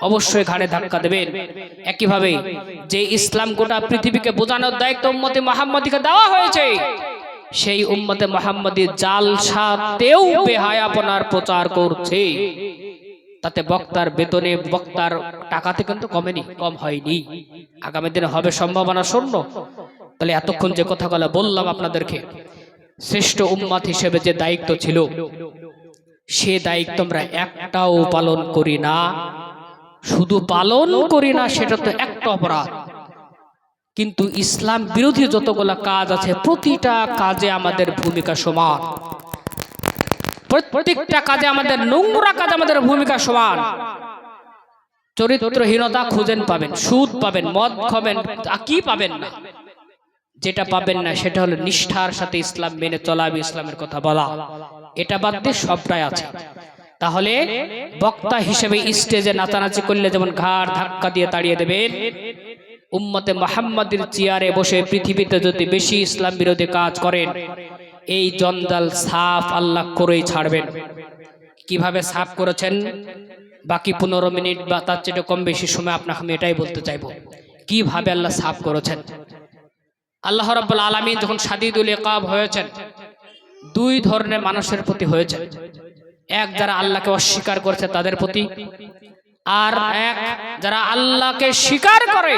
অবশ্যই ঘাড়ে ধাক্কা দেবেন। একইভাবে যে ইসলাম গোটা পৃথিবীকে বোঝানোর দায়িত্ব উম্মতে মুহাম্মাদিকে দেওয়া হয়েছে, সেই উম্মতে মুহাম্মাদি জালসাতেও বেহায়াপনার প্রচার করছে। তাতে বক্তার বেতনে, বক্তার টাকাতে কিন্তু কম হয়নি, আগামী দিনে হবে সম্ভাবনা শূন্য। তাহলে এতক্ষণ যে কথাগুলো বললাম আপনাদেরকে, শ্রেষ্ঠ উম্মত হিসেবে যে দায়িত্ব ছিল, সে দায়িত্ব আমরা একটাও পালন করি না। শুধু পালন করি না সেটা তো একটা অপরাধ, কিন্তু ইসলাম বিরোধী যতগুলো কাজ আছে প্রতিটা কাজে আমাদের ভূমিকা সমান। প্রত্যেকটা কাজে আমাদের, নোংরা কাজ আমাদের ভূমিকা সমান। চরিত্রহীনতা খুঁজেন পাবেন, সুদ পাবেন, মদ খাবেন, কি পাবেন না? যেটা পাবেন না সেটা হলো নিষ্ঠার সাথে ইসলাম মেনে চলা, আমি ইসলামের কথা বলা, এটা বাদ দিয়ে সবটাই আছে। তাহলে বক্তা হিসেবে স্টেজে নাচানাচি করলে যেমন ঘাড় ধাক্কা দিয়ে তাড়িয়ে দেবেন, উম্মতে মুহাম্মাদির চেয়ারে বসে পৃথিবীতে যদি বেশি ইসলাম বিরোধী কাজ করেন, এই জঞ্জাল সাফ আল্লাহ করেই ছাড়বেন। কিভাবে সাফ করেছেন, বাকি 15 মিনিট বা তার চেয়ে কম বেশি সময় আপনাকে আমি এটাই বলতে চাইবো, কিভাবে আল্লাহ সাফ করেছেন। আল্লাহ রাব্বুল আলামিন যখন শাদীদুল ইকাব হয়েছেন, 2 ধরনের মানুষের প্রতি হয়েছে। এক, যারা আল্লাহকে অস্বীকার করেছে তাদের প্রতি, আর এক যারা আল্লাহকে স্বীকার করে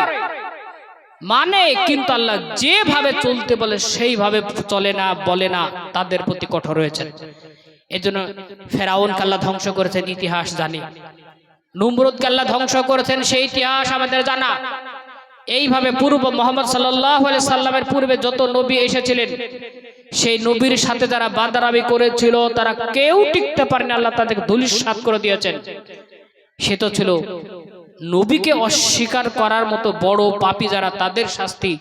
মানে, কিন্তু আল্লাহ যেভাবে চলতে বলে সেইভাবে চলে না, বলে না, তাদের প্রতি কঠোর হয়েছেন। এজন্য ফেরাউনকে আল্লাহ ধ্বংস করেছেন, ইতিহাস জানি। নমরুদকে আল্লাহ ধ্বংস করেছেন, সেই ইতিহাস আমাদের জানা। এইভাবে পূর্ব মুহাম্মদ সাল্লাল্লাহু আলাইহি সাল্লামের পূর্বে যত নবী এসেছিলেন, সেই নবীর সাথে যারা বাঁদারামি করেছিল তারা কেউ টিকতে পারেনি, আল্লাহ তাদেরকে ধূলিসাৎ করে দিয়েছেন। সে তো ছিল নবীকে অস্বীকার করার মতো বড় পাপী যারা, তাদের শাস্তি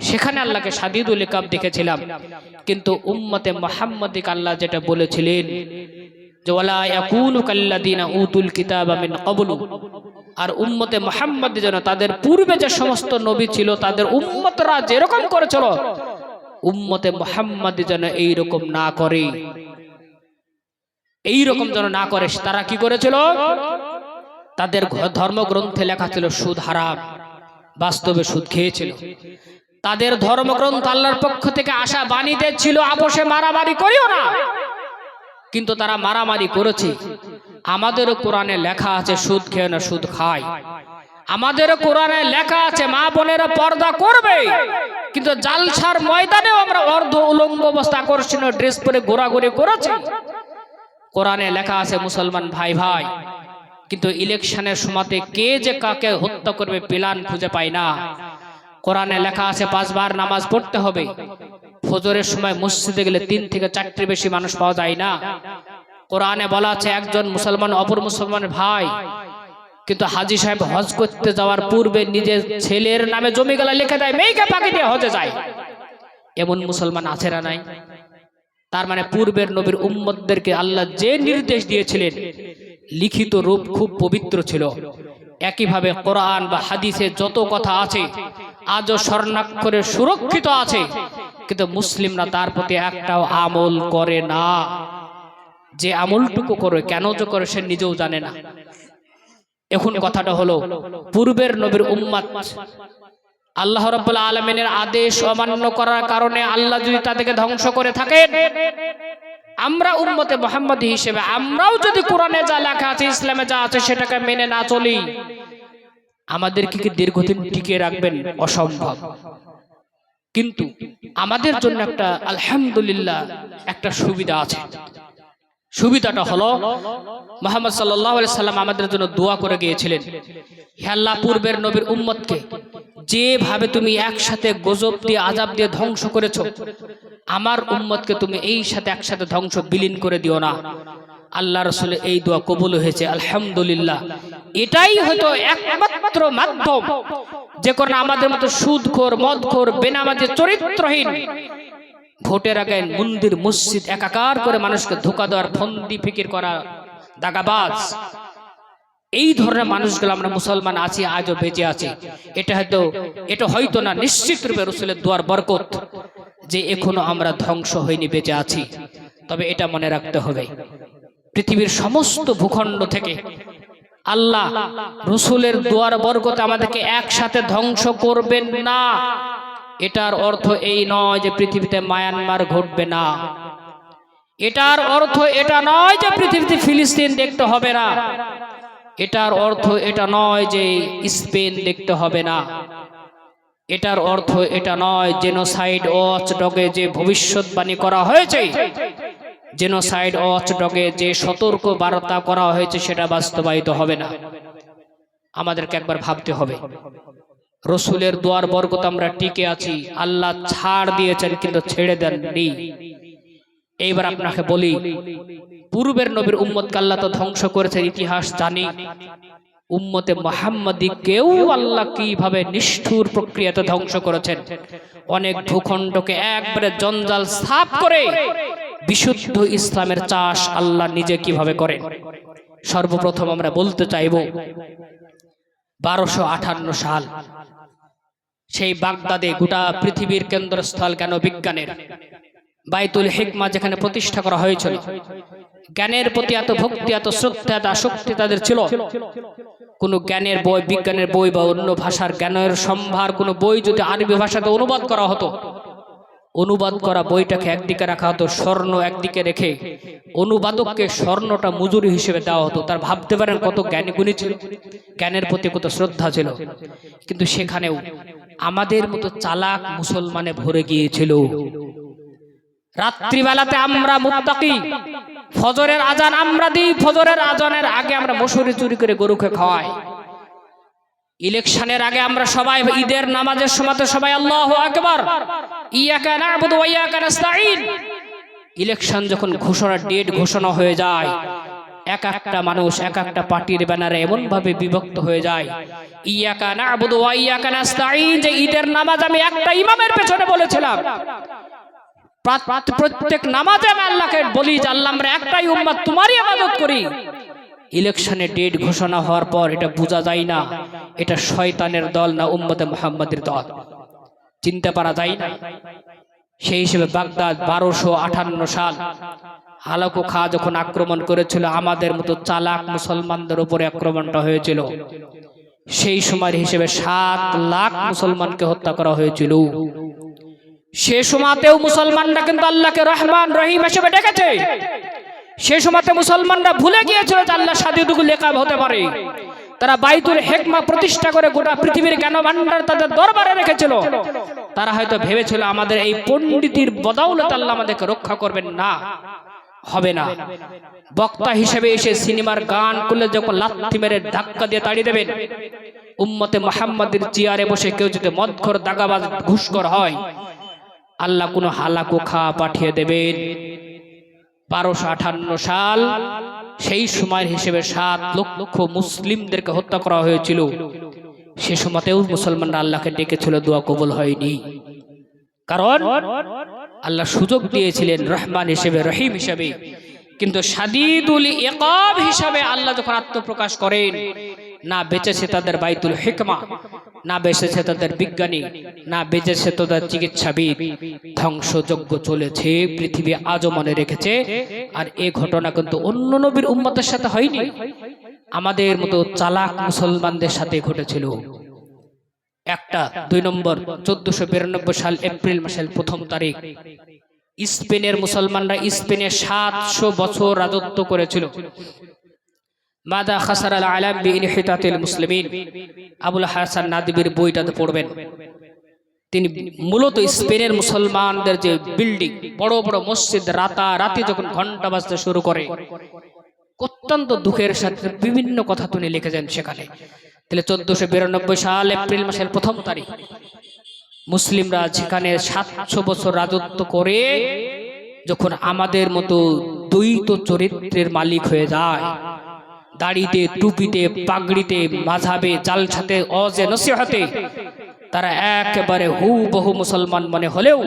সেখানে আল্লাহকে শাদীদুল ইকাব দেখেছিলাম। কিন্তু উম্মতে মুহাম্মাদিকে আল্লাহ যেটা বলেছিলেন যে ওয়ালা ইয়াকুনু কাল্লাযিনা উতুল কিতাবা মিন ক্বাবলু, আর উম্মতে মুহাম্মাদ যেন তাদের পূর্বে যে সমস্ত নবী ছিল তাদের উম্মতরা যেরকম করেছিল, উম্মতে মুহাম্মাদ যেন এইরকম না করে, এইরকম যেন না করে। তারা কি করেছিল? তাদের ধর্মগ্রন্থে লেখা ছিল সুদ হারাম, বাস্তবে সুদ খেয়েছিল। তাদের ধর্মগ্রন্থ আল্লাহর পক্ষ থেকে আসা বাণীতে ছিল আপোষে মারামারি করিও না, কিন্তু তারা মারামারি করেছে। আমাদেরও কোরআনে লেখা আছে সুদ খেয়ে না, সুদ খায়। আমাদেরও কোরআনে লেখা আছে মা বোনেরা পর্দা করবে, কিন্তু জালসার ময়দানেও আমরা অর্ধ উলঙ্গ অবস্থা আকর্ষণীয় ড্রেস পরে ঘোরাঘুরি করেছি। কোরআনে লেখা আছে মুসলমান ভাই ভাই, কিন্তু ইলেকশনের সময়তে কে যে কাকে হত্যা করবে প্ল্যান খুঁজে পায় না। কোরআনে লেখা আছে 5 বার নামাজ পড়তে হবে, ফজরের সময় মসজিদে গেলে 3 থেকে 4টির বেশি মানুষ পাওয়া যায় না। কোরআনে বলা আছে একজন মুসলমান অপর মুসলমানের ভাই, কিন্তু হাজী সাহেব হজ করতে যাওয়ার পূর্বে নিজের ছেলের নামে জমি গেলা লিখে দেয়, মেয়েকে পাকি দিয়ে হজে যায়। এমন মুসলমান আছে না নাই? তার মানে পূর্বের নবীর উম্মতদেরকে আল্লাহ যে নির্দেশ দিয়েছিলেন লিখিত রূপ খুব পবিত্র ছিল। একইভাবে কোরআন বা হাদিসে যত কথা আছে আজও স্বর্ণাক্ষরে সুরক্ষিত আছে, কিন্তু মুসলিমরা তার প্রতি একটাও আমল করে না। যে আমলটুকু করে কেন যে করে সে নিজেও জানে না। এখন কথাটা হলো, পূর্বের নবীর উম্মত আল্লাহ রাব্বুল আলামিনের আদেশ অমান্য করার কারণে আল্লাহ যদি তাদেরকে ধ্বংস করে থাকেন, আমরা উম্মতে মুহাম্মাদী হিসেবে আমরাও যদি কোরআনে যা লেখা আছে, ইসলামে যা আছে সেটাকে মেনে না চলি, আমাদেরকে কি দীর্ঘদিন টিকিয়ে রাখবেন? অসম্ভব। কিন্তু আমাদের জন্য একটা আলহামদুলিল্লাহ একটা সুবিধা আছে। সুবিধাটা হলো মুহাম্মদ সাল্লাল্লাহু আলাইহি সাল্লাম আমাদের জন্য দোয়া করে গিয়েছিলেন, হে আল্লাহ পূর্বের নবীর উম্মতকে যেভাবে তুমি একসাথে গজব দিয়ে আযাব দিয়ে ধ্বংস করেছো, আমার উম্মতকে তুমি এই সাথে একসাথে ধ্বংস বিলীন করে দিও না। আল্লাহ রাসূলের এই দোয়া কবুল হয়েছে আলহামদুলিল্লাহ। এটাই হয়তো একমাত্র মাধ্যম যে কারণে আমাদের মতো সুদখোর, মদখোর, বেনামাজি, চরিত্রহীন, ভোটের আগে মন্দির মসজিদ একাকার করে মানুষকে ধোঁকা দেওয়ার, ফন্দি ফিকির করা, দাগাবাজ, এই ধরনের মানুষগুলো আমরা মুসলমান আছি, আজও বেঁচে আছি। এটা হয়তো না, নিশ্চিত রূপে রাসূলের দোয়ার বরকত যে এখনো আমরা ধ্বংস হইনি, বেঁচে আছি। তবে এটা মনে রাখতে হবে, পৃথিবীর সমস্ত ভূখণ্ড থেকে আল্লাহ রাসূলের দোয়ার বরকতে আমাদেরকে একসাথে ধ্বংস করবেন না। এটার অর্থ এই নয় যে পৃথিবীতে মায়ানমার ঘটবে না। এটার অর্থ এটা নয় যে পৃথিবীতে ফিলিস্তিন দেখতে হবে না। এটার অর্থ এটা নয় যে স্পেন দেখতে হবে না। এটার অর্থ এটা নয় জেনোসাইড ওয়াচ ডগে যে ভবিষ্যৎবাণী করা হয়েছে, জেনোসাইড ওয়াচ ডগে যে সতর্ক বার্তা করা হয়েছে সেটা বাস্তবায়িত হবে না। আমাদেরকে একবার ভাবতে হবে, রাসূলের দোয়ার বরকত আমরা টিকে আছি, আল্লাহ ছাড় দিয়েছেন কিন্তু ছেড়ে দেননি। এইবার আপনাকে বলি, পূর্বের নবীর উম্মতকে আল্লাহ তো ধ্বংস করেছেন, ইতিহাস জানি। উম্মতে মুহাম্মাদী কেউ আল্লাহ কিভাবে নিষ্ঠুর প্রক্রিয়াতে ধ্বংস করেছেন। অনেক ভূখণ্ডকে একবারে জঞ্জাল সাফ করে বিশুদ্ধ ইসলামের চাষ আল্লাহ নিজে কিভাবে করেন। সর্বপ্রথম আমরা বলতে চাইব 1258 সাল, সেই বাগদাদে গোটা পৃথিবীর কেন্দ্রস্থল কেন বিজ্ঞানের, বাইতুল হিকমা যেখানে প্রতিষ্ঠা করা হয়েছিল। জ্ঞানের প্রতি এত ভক্তি, এত শ্রদ্ধা, এত আসক্তি তাদের ছিল। কোন জ্ঞানের বই, বিজ্ঞানের বই বা অন্য ভাষার জ্ঞানের সম্ভার কোন বই যদি আরবি ভাষাতে অনুবাদ করা হতো, অনুবাদ করা বইটাকে একদিকে রাখা হতো, স্বর্ণ একদিকে রেখে অনুবাদককে স্বর্ণটা মজুরি হিসেবে দেওয়া হতো। তার ভাবতে পারেন কত জ্ঞানী গুণী ছিল, জ্ঞানের প্রতি কত শ্রদ্ধা ছিল। কিন্তু সেখানেও আমাদের মতো চালাক মুসলমানে ভরে গিয়েছিল। রাত্রিবেলাতে আমরা মুত্তাকি, ফজরের আজান আমরা দিই, ফজরের আজানের আগে আমরা মশুরি চুরি করে গরুকে খাওয়াই। ইলেকশনের আগে আমরা সবাই ঈদের নামাজের সময় সবাই আল্লাহু আকবার, ইয়াকা না'বুদু ওয়া ইয়াকা নাস্তাঈন। ইলেকশন যখন ঘোষণা ডেট ঘোষণা হয়ে যায়, এক একটা মানুষ এক একটা পার্টির ব্যানারে এমন ভাবে বিভক্ত হয়ে যায়, ইয়াকা না'বুদু ওয়া ইয়াকা নাস্তাঈন, যে ঈদের নামাজ আমি একটা ইমামের পেছনে বলেছিলাম। প্রত্যেক নামাজে আমি আল্লাহকে বলি যে আল্লাহ আমরা একটাই উম্মত, তোমারই ইবাদত করি। ইলেকশনে ডেট ঘোষণা হওয়ার পর এটা বোঝা যায় না এটা শয়তানের দল না উম্মতে মুহাম্মাদের দল, চিনতে পারা যায় না। সেই হিসেবে বাগদাদ 1258 সাল হালাকু খা যখন আক্রমণ করেছিল, আমাদের মতো চালাক মুসলমানদের উপরে আক্রমণটা হয়েছিল। সেই সময়ের হিসেবে 7 লাখ মুসলমানকে হত্যা করা হয়েছিল। সে সময়তেও মুসলমানরা কিন্তু আল্লাহকে রহমান রহিম হিসেবে ডেকেছে। সে সময়তে মুসলমানরা ভুলে গিয়েছিল যে আল্লাহ সাদিদুল লিকাব হতে পারে। তারা বাইতুল হিকমা প্রতিষ্ঠা করে গোটা পৃথিবীর জ্ঞান ভান্ডার তাদের দরবারে রেখেছিল। তারা হয়তো ভেবেছিল আমাদের এই পণ্ডিতির বদৌলতে আল্লাহ আমাদেরকে রক্ষা করবেন না, হবে না। বক্তা হিসেবে এসে সিনেমার গান করলে যখন লাথি মেরে ধাক্কা দিয়ে তাড়িয়ে দেবেন, উম্মতে মুহাম্মাদের চেয়ারে বসে কেউ যদি মদখোর দাগাবাজ ঘুষখোর হয়, আল্লাহ কোনো হালাকু খা পাঠিয়ে দেবেন। 1258 সাল সেই সময়ের হিসেবে 7 লক্ষ মুসলিমদেরকে হত্যা করা হয়েছিল। সে সময়তেও মুসলমানরা আল্লাহকে ডেকেছিল, দোয়া কবুল হয়নি। কারণ আল্লাহ সুযোগ দিয়েছিলেন রহমান হিসেবে, রহিম হিসেবে, কিন্তু সাদিদুল ইকাব হিসাবে আল্লাহ যখন আত্মপ্রকাশ করেন, না বেঁচেছে তাদের বাইতুল হিকমা, না বেঁচেছে তাদের বিজ্ঞানী, না বেঁচেছে তাদের চিকিৎসাবিদ। ধ্বংসযজ্ঞ চলেছে, পৃথিবী আজও মনে রেখেছে। আর এই ঘটনা কিন্তু অন্য নবীর উম্মতের সাথে হয়নি, আমাদের মতো চালাক মুসলমানদের সাথে ঘটেছিল। একটা 2 নম্বর 1492 সাল এপ্রিল মাসের 1ম তারিখ স্পেনের মুসলমানরা স্পেনে 700 বছর রাজত্ব করেছিল। মাদা খাসারাল আলাম বিইনহিতাতিল মুসলিমিন, আবুল হাসান নাদবির বইটাতে পড়বেন। তিনি মূলত স্পেনের মুসলমানদের যে বিল্ডিং, বড় বড় মসজিদ, রাতারাতি যখন ঘন্টা বাজতে শুরু করে, অত্যন্ত দুঃখের সাথে বিভিন্ন কথা তিনি লিখেছেন সেখানে। তাহলে 1492 সাল এপ্রিল মাসের 1ম তারিখ মুসলিমরা সেখানে 700 বছর রাজত্ব করে যখন আমাদের মতো দ্বৈত চরিত্রের মালিক হয়ে যায়, দাড়িতে, টুপিতে, পাগড়িতে, মাযহাবে, জালসাতে, ওয়াজে নসিহতে তারা একেবারে হুবহু মুসলমান মনে হলেও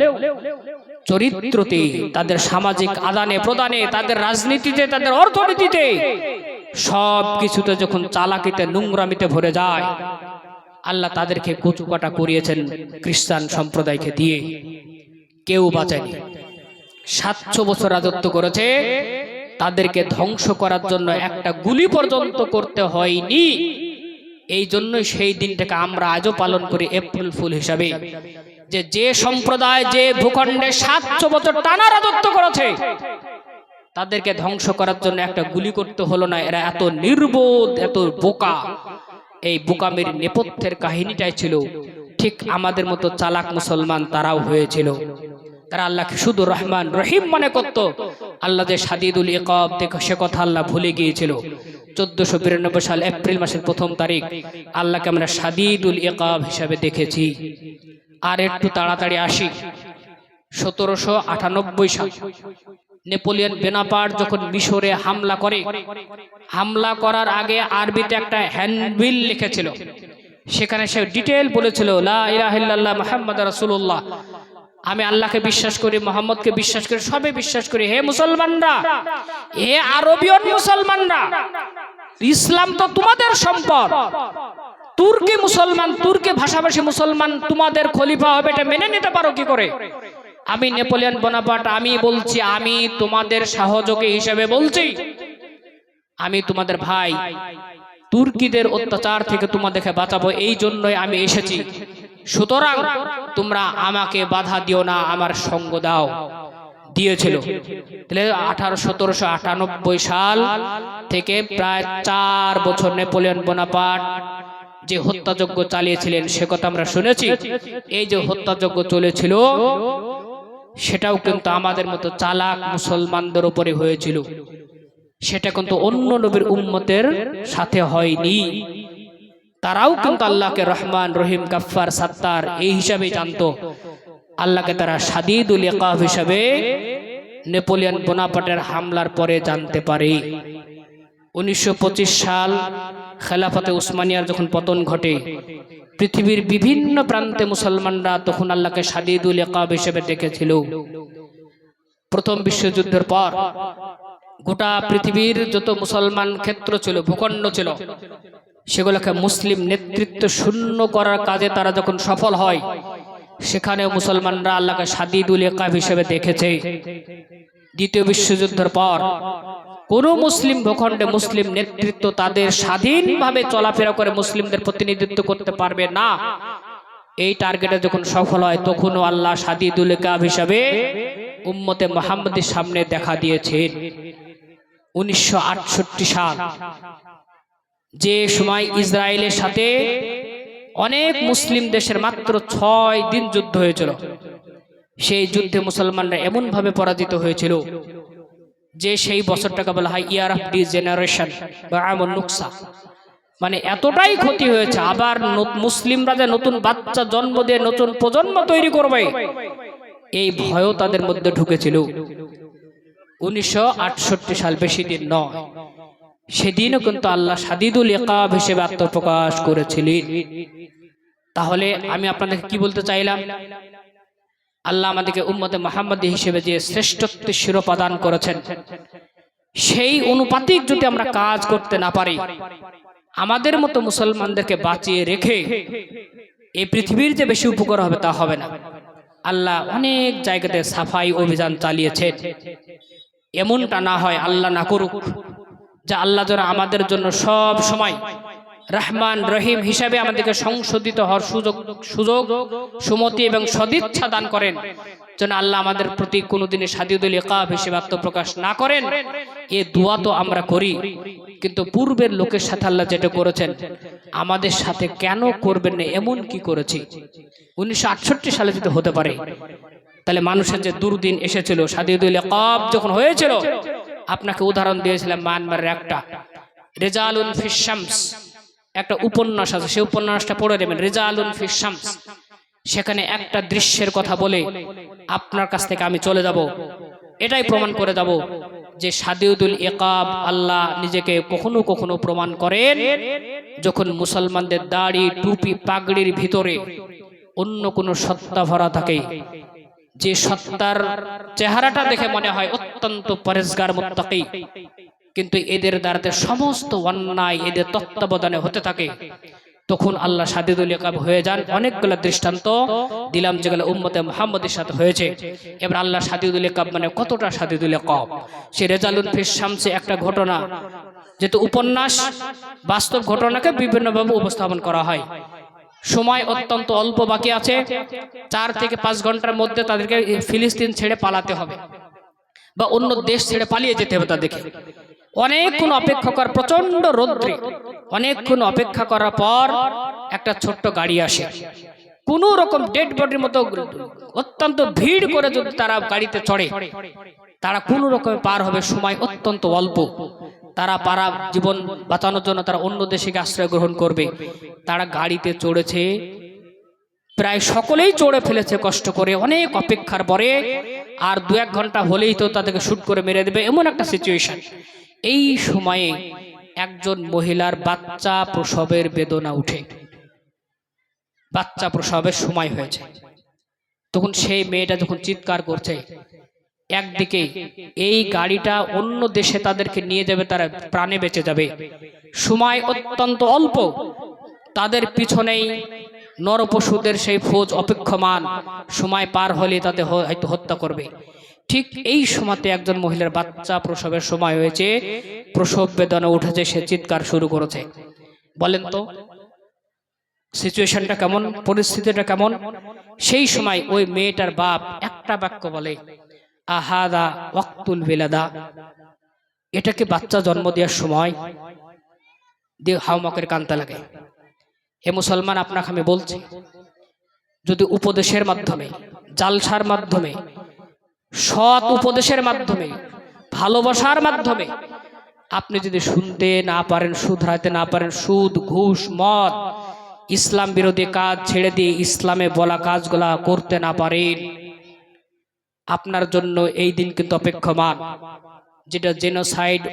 চরিত্রতে, তাদের সামাজিক আদানে প্রদানে, তাদের রাজনীতিতে, তাদের অর্থনীতিতে, সব কিছুতে যখন চালাকিতে, নোংরামিতে ভরে যায়, আল্লাহ তাদেরকে কচুকাটা করিয়েছেন খ্রিস্টান সম্প্রদায়কে দিয়ে। কেউ বাঁচেনি। 700 বছর রাজত্ব করেছে, তাদেরকে ধ্বংস করার জন্য একটা গুলি পর্যন্ত করতে হয়নি। এই জন্যই সেই দিনটাকে আমরা আজও পালন করি এপ্রিল ফুল হিসাবে, যে সম্প্রদায় যে ভূখণ্ডে 700 বছর টানা রাজত্ব করেছে, তাদেরকে ধ্বংস করার জন্য একটা গুলি করতে হলো না। এরা এত নির্বোধ, এত বোকা। এই বোকামির নেপথ্যের কাহিনীটাই ছিল ঠিক আমাদের মতো চালাক মুসলমান তারাও হয়েছিল। তারা আল্লাহকে শুধু রহমান রহিম মনে করত। আল্লাহ যে সাদিদুল ইকাব দেখো সে কথা আল্লাহ ভুলে গিয়েছিল। 1492 সাল এপ্রিল মাসের 1ম তারিখ আল্লাহকে আমরা সাদিদুল ইকাব হিসাবে দেখেছি। আর একটু তাড়াতাড়ি আসি 1798 সাল নেপোলিয়ন বোনাপার্ট যখন মিশরে হামলা করে, হামলা করার আগে আরবিতে একটা হ্যান্ডবিল লিখেছিল। সেখানে সে ডিটেল বলেছিল লা ইলাহা ইল্লাল্লাহ মুহাম্মাদুর রাসূলুল্লাহ, আমি আল্লাহকে বিশ্বাস করি, মোহাম্মদকে বিশ্বাস করি, সবে বিশ্বাস করি। হে মুসলমানরা, হে আরবিয়ন মুসলমানরা, ইসলাম তো তোমাদের সম্পদ। তুর্কি মুসলমান, তুর্কি ভাষাভাষী মুসলমান তোমাদের খলিফা হবে, এটা মেনে নিতে পারো কি করে? আমি নেপোলিয়ন বোনাপার্ট, আমি বলছি, আমি তোমাদের সহযোগী হিসেবে বলছি, আমি তোমাদের ভাই, তুর্কিদের অত্যাচার থেকে তোমাদেরকে বাঁচাবো, এই জন্যই আমি এসেছি। সুতরাং তোমরা আমাকে বাধা দিও না, আমার সঙ্গ দাও। দিয়েছিল। তাহলে 1798 সাল থেকে প্রায় 4 বছর নেপোলিয়ন বোনাপার্ট যে হত্যাযজ্ঞ চালিয়েছিলেন সে কথা আমরা শুনেছি। এই যে হত্যাযজ্ঞ চলেছিল সেটাও কিন্তু আমাদের মতো চালাক মুসলমানদের উপরে হয়েছিল, সেটা কিন্তু অন্য নবীর উম্মতের সাথে হয়নি। তারাও কিন্তু আল্লাহকে রহমান রহিম গাফফার সাত্তার এই হিসাবে জানতো। আল্লাহকে তারা শাদীদুল ইকাব হিসাবে নেপোলিয়ন বোনাপার্টের হামলার পরে জানতে পারে। 1925 সাল খেলাফতে উসমানিয়ার যখন পতন ঘটে, পৃথিবীর বিভিন্ন প্রান্তে মুসলমানরা তখন আল্লাহকে শাদীদুল ইকাব হিসেবে দেখেছিল। প্রথম বিশ্বযুদ্ধের পর গোটা পৃথিবীর যত মুসলমান ক্ষেত্র ছিল, ভূখণ্ড ছিল, সেগুলোকে মুসলিম নেতৃত্ব শূন্য করার কাজে তারা যখন সফল হয়, সেখানে মুসলমানরা আল্লাহকে শাদীদুল ইকাব হিসেবে দেখেছে। দ্বিতীয় বিশ্বযুদ্ধের পর কোন মুসলিম ভূখণ্ডে মুসলিম নেতৃত্ব তাদের স্বাধীনভাবে চলাফেরা করে মুসলিমদের প্রতিনিধিত্ব করতে পারবে না, এই টার্গেটে যখন সফল হয় তখনও আল্লাহ শাদীদুল ইকাব হিসেবে উম্মতে মুহাম্মদের সামনে দেখা দিয়েছেন। 1968 সাল, যে সময় ইসরায়েলের সাথে অনেক মুসলিম দেশের মাত্র 6 দিন যুদ্ধ হয়েছিল, সেই যুদ্ধে মুসলমানরা এমন ভাবে পরাজিত হয়েছিল যে সেই বছরটাকে বলা হয় ইয়ার অফ ডিজেনারেশন বা আমন নুকসা। মানে এতটাই ক্ষতি হয়েছে, আবার মুসলিমরা যে নতুন বাচ্চা জন্ম দিয়ে নতুন প্রজন্ম তৈরি করবে এই ভয়ও তাদের মধ্যে ঢুকেছিল। 1968 সাল, বেশি দিন নয়, সেদিনও কিন্তু আল্লাহ শাদীদুল ইকাব হিসেবে আত্মপ্রকাশ করেছিলেন। তাহলে আমি আপনাদেরকে কি বলতে চাইলাম, আল্লাহ আমাদেরকে উম্মতে মুহাম্মাদী হিসেবে যে শ্রেষ্ঠত্বের শিরোপা দান করেছেন, সেই অনুপাতিক যদি আমরা কাজ করতে না পারি, আমাদের মতো মুসলমানদেরকে বাঁচিয়ে রেখে এই পৃথিবীর যে বেশি উপকার হবে তা হবে না। আল্লাহ অনেক জায়গাতে সাফাই অভিযান চালিয়েছেন। এমনটা না হয়, আল্লাহ না করুক, যে আল্লাহ যেন আমাদের জন্য সব সময় রহমান রহিম হিসাবে আমাদেরকে সংশোধিত হওয়ার সুযোগ সুমতি এবং সদিচ্ছা দান করেন, যেন আল্লাহ আমাদের প্রতি কোনোদিনে শাদীদুল ইকাব হিসেবে আত্মপ্রকাশ না করেন। এ দোয়া তো আমরা করি, কিন্তু পূর্বের লোকের সাথে আল্লাহ যেটা করেছেন আমাদের সাথে কেন করবেন না, এমন কি করেছি? 1968 সালে যদি হতে পারে, তাহলে মানুষের যে দুর্দিন এসেছিল, শাদীদুল ইকাব যখন হয়েছিল, আপনাকে উদাহরণ দিয়েছিলাম মায়ানমারের একটা রেজালুন ফিস শামস, একটা উপন্যাস আছে, সেই উপন্যাসটা পড়ে নেবেন, রেজালুন ফিস শামস। সেখানে একটা দৃশ্যের কথা বলে আপনার কাছ থেকে আমি চলে যাব, এটাই প্রমাণ করে যাব যে শাদীদুল ইকাব আল্লাহ নিজেকে কখনো কখনো প্রমাণ করেন যখন মুসলমানদের দাড়ি টুপি পাগড়ির ভিতরে অন্য কোনো সত্তা ভরা থাকে, যে সত্তার চেহারাটা দেখে মনে হয় অত্যন্ত পরেজগার মুত্তাকি, কিন্তু এদের দ্বারাতে সমস্ত অন্যায় এদের তত্ত্বাবধানে হতে থাকে, তখন আল্লাহ শাদীদুল ইকাব হয়ে যান। অনেকগুলো দৃষ্টান্ত দিলাম যেগুলো উম্মতে মুহাম্মাদের সাথে হয়েছে। এবার আল্লাহ শাদীদুল ইকাব মানে কতটা শাদীদুল ইকাব, সে রেজালুন ফিস শামসে একটা ঘটনা, যেহেতু উপন্যাস বাস্তব ঘটনাকে বিভিন্নভাবে উপস্থাপন করা হয়। সময় অত্যন্ত অল্প বাকি আছে, 4 থেকে 5 ঘন্টার মধ্যে তাদেরকে ফিলিস্তিন ছেড়ে পালাতে হবে বা অন্য দেশ ছেড়ে পালিয়ে যেতে হবে তাদেরকে। অনেকক্ষণ অপেক্ষা করার, প্রচন্ড রৌদ্রে অনেকক্ষণ অপেক্ষা করার পর একটা ছোট্ট গাড়ি আসে, কোন রকম ডেড বডির মতো অত্যন্ত ভিড় করে যদি তারা গাড়িতে চড়ে, তারা কোন রকমে পার হবে, সময় অত্যন্ত অল্প, তারা পারা জীবন বাঁচানোর জন্য তারা অন্য দেশে আশ্রয় গ্রহণ করবে। তারা গাড়িতে চড়েছে, প্রায় সকলেই চড়ে ফেলেছে কষ্ট করে, অনেক অপেক্ষার পরে, আর 2-1 ঘন্টা হলেই তো তাদেরকে শুট করে মেরে দেবে, এমন একটা সিচুয়েশন। এই সময়ে একজন মহিলার বাচ্চা প্রসবের বেদনা উঠে, বাচ্চা প্রসবের সময় হয়েছে, তখন সেই মেয়েটা যখন চিৎকার করছে, একদিকে এই গাড়িটা অন্য দেশে তাদেরকে নিয়ে যাবে, তারা প্রাণে বেঁচে যাবে, সময় অত্যন্ত অল্প, তাদের পিছনেই নরপশুদের সেই ফৌজ অপেক্ষমান, সময় পার হলে তাদের হয়তো হত্যা করবে। ঠিক এই সময়তে একজন মহিলার বাচ্চা প্রসবের সময় হয়েছে, প্রসব বেদনা উঠেছে, সে চিৎকার শুরু করেছে। বলেন তো সিচুয়েশনটা কেমন, পরিস্থিতিটা কেমন? সেই সময় ওই মেয়েটার বাপ একটা বাক্য বলে, আহাদা ওয়াক্তুল বিলাদা, এটাকে বাচ্চা জন্ম দেওয়ার সময় দিয়ে হাওমাকের কান্তা লাগে। হে মুসলমান, আপনাকে আমি বলছি, যদি উপদেশের মাধ্যমে, জালসার মাধ্যমে, সৎ উপদেশের মাধ্যমে, ভালোবাসার মাধ্যমে আপনি যদি শুনতে না পারেন, শুধরাইতে না পারেন, সুদ, ঘুষ, মদ, ইসলাম বিরোধী কাজ ছেড়ে দিয়ে ইসলামে বলা কাজগুলা করতে না পারেন, আপনার জন্য এই দিন কিন্তু অপেক্ষমান, যেটা জেনোসাইড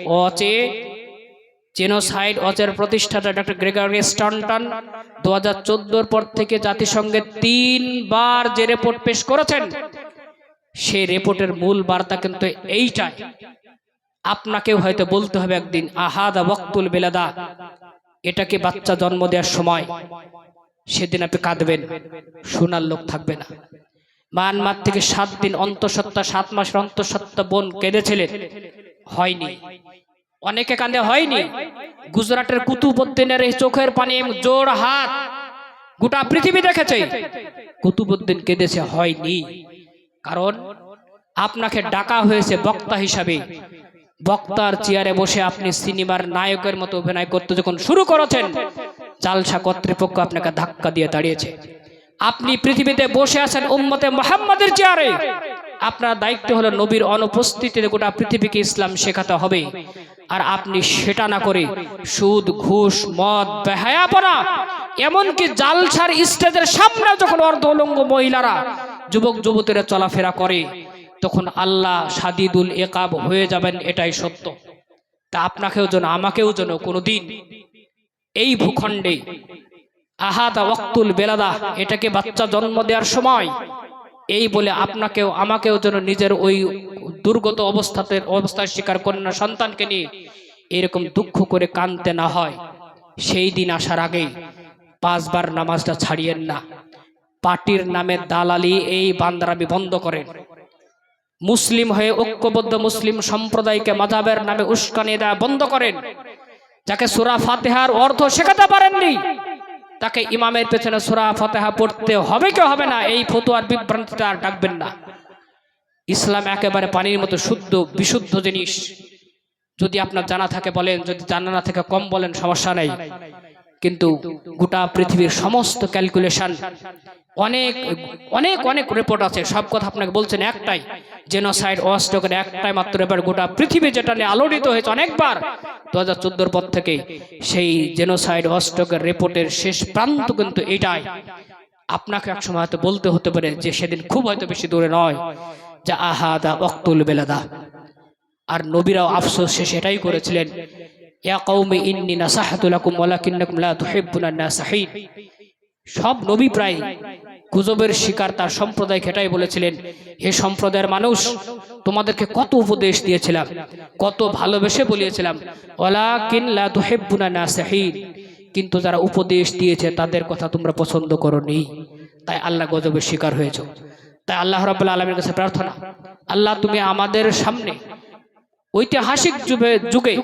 ওয়াচের প্রতিষ্ঠাতা ডক্টর গ্রেগরি স্ট্যান্টন 2014 পর থেকে জাতিসংঘে 3 বার যে রিপোর্ট পেশ করেছেন, সেই রিপোর্টের মূল বার্তা কিন্তু এইটাই। আপনাকেও হয়তো বলতে হবে একদিন, আহাদা ওয়াক্তুল বেলাদা, এটাকে বাচ্চা জন্ম দেওয়ার সময়, সেদিন আপনি কাঁদবেন, শোনার লোক থাকবে না। মায়ানমার থেকে 7 দিন অন্তঃসত্ত্বা, 7 মাসের অন্তঃসত্ত্বা বোন কেঁদেছিলেন, হয়নি। অনেকে কাঁদে, হয়নি। গুজরাটের কুতুবউদ্দিনের এই চোখের পানি, জোর হাত গোটা পৃথিবী দেখেছে, কুতুবউদ্দিন কেঁদেছে, হয়নি। কারণ আপনাকে ডাকা হয়েছে বক্তা হিসাবে, বক্তার চেয়ারে বসে আপনি সিনেমার নায়কের মতো অভিনয় করতে যখন শুরু করেছেন, জালসা কর্তৃপক্ষ আপনাকে ধাক্কা দিয়ে দাঁড়িয়েছে। আপনি পৃথিবীতে বসে আছেন উম্মতে মুহাম্মাদের চেয়ারে, আপনার দায়িত্ব হলো নবীর অনুপস্থিতিতে গোটা পৃথিবীকে ইসলাম শেখাতে হবে। আর আপনি সেটা না করে সুদ, ঘুষ, মদ, বেহায়াপনা, এমনকি জালসার স্টেজের সামনে যখন অর্ধউলঙ্গ মহিলারা, যুবক যুবতীরা চলাফেরা করে, তখন আল্লাহ সাদিদুল ইকাব হয়ে যাবেন, এটাই সত্য। তা আপনাকেও যেন, আমাকেও যেন কোনোদিন এই ভূখণ্ডে আহাদা ওয়াক্তুল বেলাদা, এটাকে বাচ্চা জন্ম দেওয়ার সময়, এই বলে আপনাকেও আমাকেও যেন নিজের ওই দুর্গত অবস্থায় শিকার কন্যা সন্তানকে নিয়ে এরকম দুঃখ করে কাঁদতে না হয়। সেই দিন আসার আগেই 5 বার নামাজটা ছাড়িয়েন না। পার্টির নামে দালালি, এই বান্দরামি বন্ধ করেন। মুসলিম হয়ে ঐক্যবদ্ধ মুসলিম সম্প্রদায়কে মাযহাবের নামে উস্কানি দেওয়া বন্ধ করেন। যাকে সূরা ফাতিহার অর্থ শেখাতে পারেননি, তাকে ইমামের পেছনে সূরা ফাতিহা পড়তে হবে কি হবে না, এই ফতোয়ার বিভ্রান্তিতে আর ডাকবেন না। ইসলাম একেবারে পানির মতো শুদ্ধ, বিশুদ্ধ জিনিস। যদি আপনার জানা থাকে বলেন, যদি জানা না থাকে কম বলেন, সমস্যা নেই। কিন্তু গোটা পৃথিবীর সমস্ত ক্যালকুলেশন, অনেক অনেক অনেক রিপোর্ট আছে, সব কথা আপনাকে বলছেন একটাই, জেনোসাইড ওয়াচডগের একটাই মাত্র রিপোর্ট, গোটা পৃথিবী যেটা নিয়ে আলোড়িত হয়েছে অনেকবার 2014 পর থেকে, সেই জেনোসাইড ওয়াচডগের রিপোর্টের শেষ প্রান্ত কিন্তু এটাই। আপনাকে একসময় হয়তো বলতে হতে পারে যে সেদিন খুব হয়তো বেশি দূরে নয়, যে আহাদা ওয়াক্তুল বেলাদা। আর নবীরাও আফসোস শেষে এটাই করেছিলেন, ইয়া কওমি ইন্নী নাসাহতু লাকুম ওয়ালাকিন্নাকুম লা তুহিব্বুনান নাসিহিন। সব নবী প্রায় গুজবের শিকার, তার সম্প্রদায়কে এটাই বলেছিলেন, হে সম্প্রদায়ের মানুষ, তোমাদেরকে কত উপদেশ দিয়েছিলাম, কত ভালোবেসে বলিয়েছিলাম, ওয়ালাকিন লা তুহিব্বুনান নাসিহিন, কিন্তু যারা উপদেশ দিয়েছে তাদের কথা তোমরা পছন্দ করোনি, তাই আল্লাহ গজবের শিকার হয়েছে। তাই আল্লাহ রাব্বুল আলামিনের কাছে প্রার্থনা, আল্লাহ তুমি আমাদের সামনে ঐতিহাসিক যুগে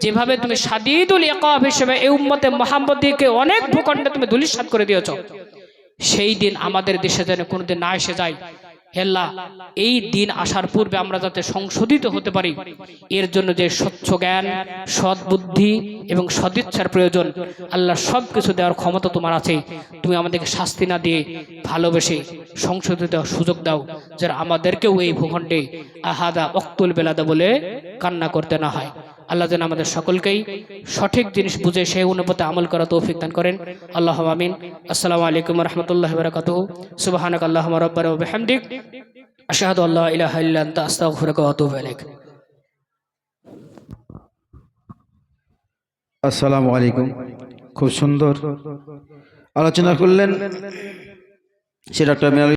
যেভাবে তুমি সাদিদুল ইকাব হিসেবে এই উম্মতে মুহাম্মদীকে অনেক ভূখণ্ডে তুমি ধূলিসাৎ করে দিয়েছো, সেই দিন আমাদের দেশে যেন কোনোদিন না এসে যায়। হে আল্লাহ, এই দিন আসার পূর্বে আমরা যাতে সংশোধিত হতে পারি, এর জন্য যে স্বচ্ছ জ্ঞান, সৎ বুদ্ধি এবং সদিচ্ছার প্রয়োজন, আল্লাহ সব কিছু দেওয়ার ক্ষমতা তোমার আছে। তুমি আমাদেরকে শাস্তি না দিয়ে ভালোবেসে সংশোধিত সুযোগ দাও, যারা আমাদেরকেও এই ভূখণ্ডে আহাদা ওয়াক্তুল বেলাদা বলে কান্না করতে না হয়। আল্লাহ যেন আমাদের সকলকেই সঠিক জিনিস বুঝে সেই অনুপাতে আমল করা তৌফিক দান করেন। আল্লাহুম্মা আমিন। আসসালামু আলাইকুম ওয়া রাহমাতুল্লাহি ওয়া বারাকাতুহু। সুবহানাকা আল্লাহুম্মা রাব্বানা ওয়া বিহামদিক, আশহাদু আল্লা ইলাহা ইল্লা আনতা, আস্তাগফিরুকা ওয়া আতুবু ইলাইক। আসসালামু আলাইকুম। খুব সুন্দর আলোচনা করলেন সে ডক্টর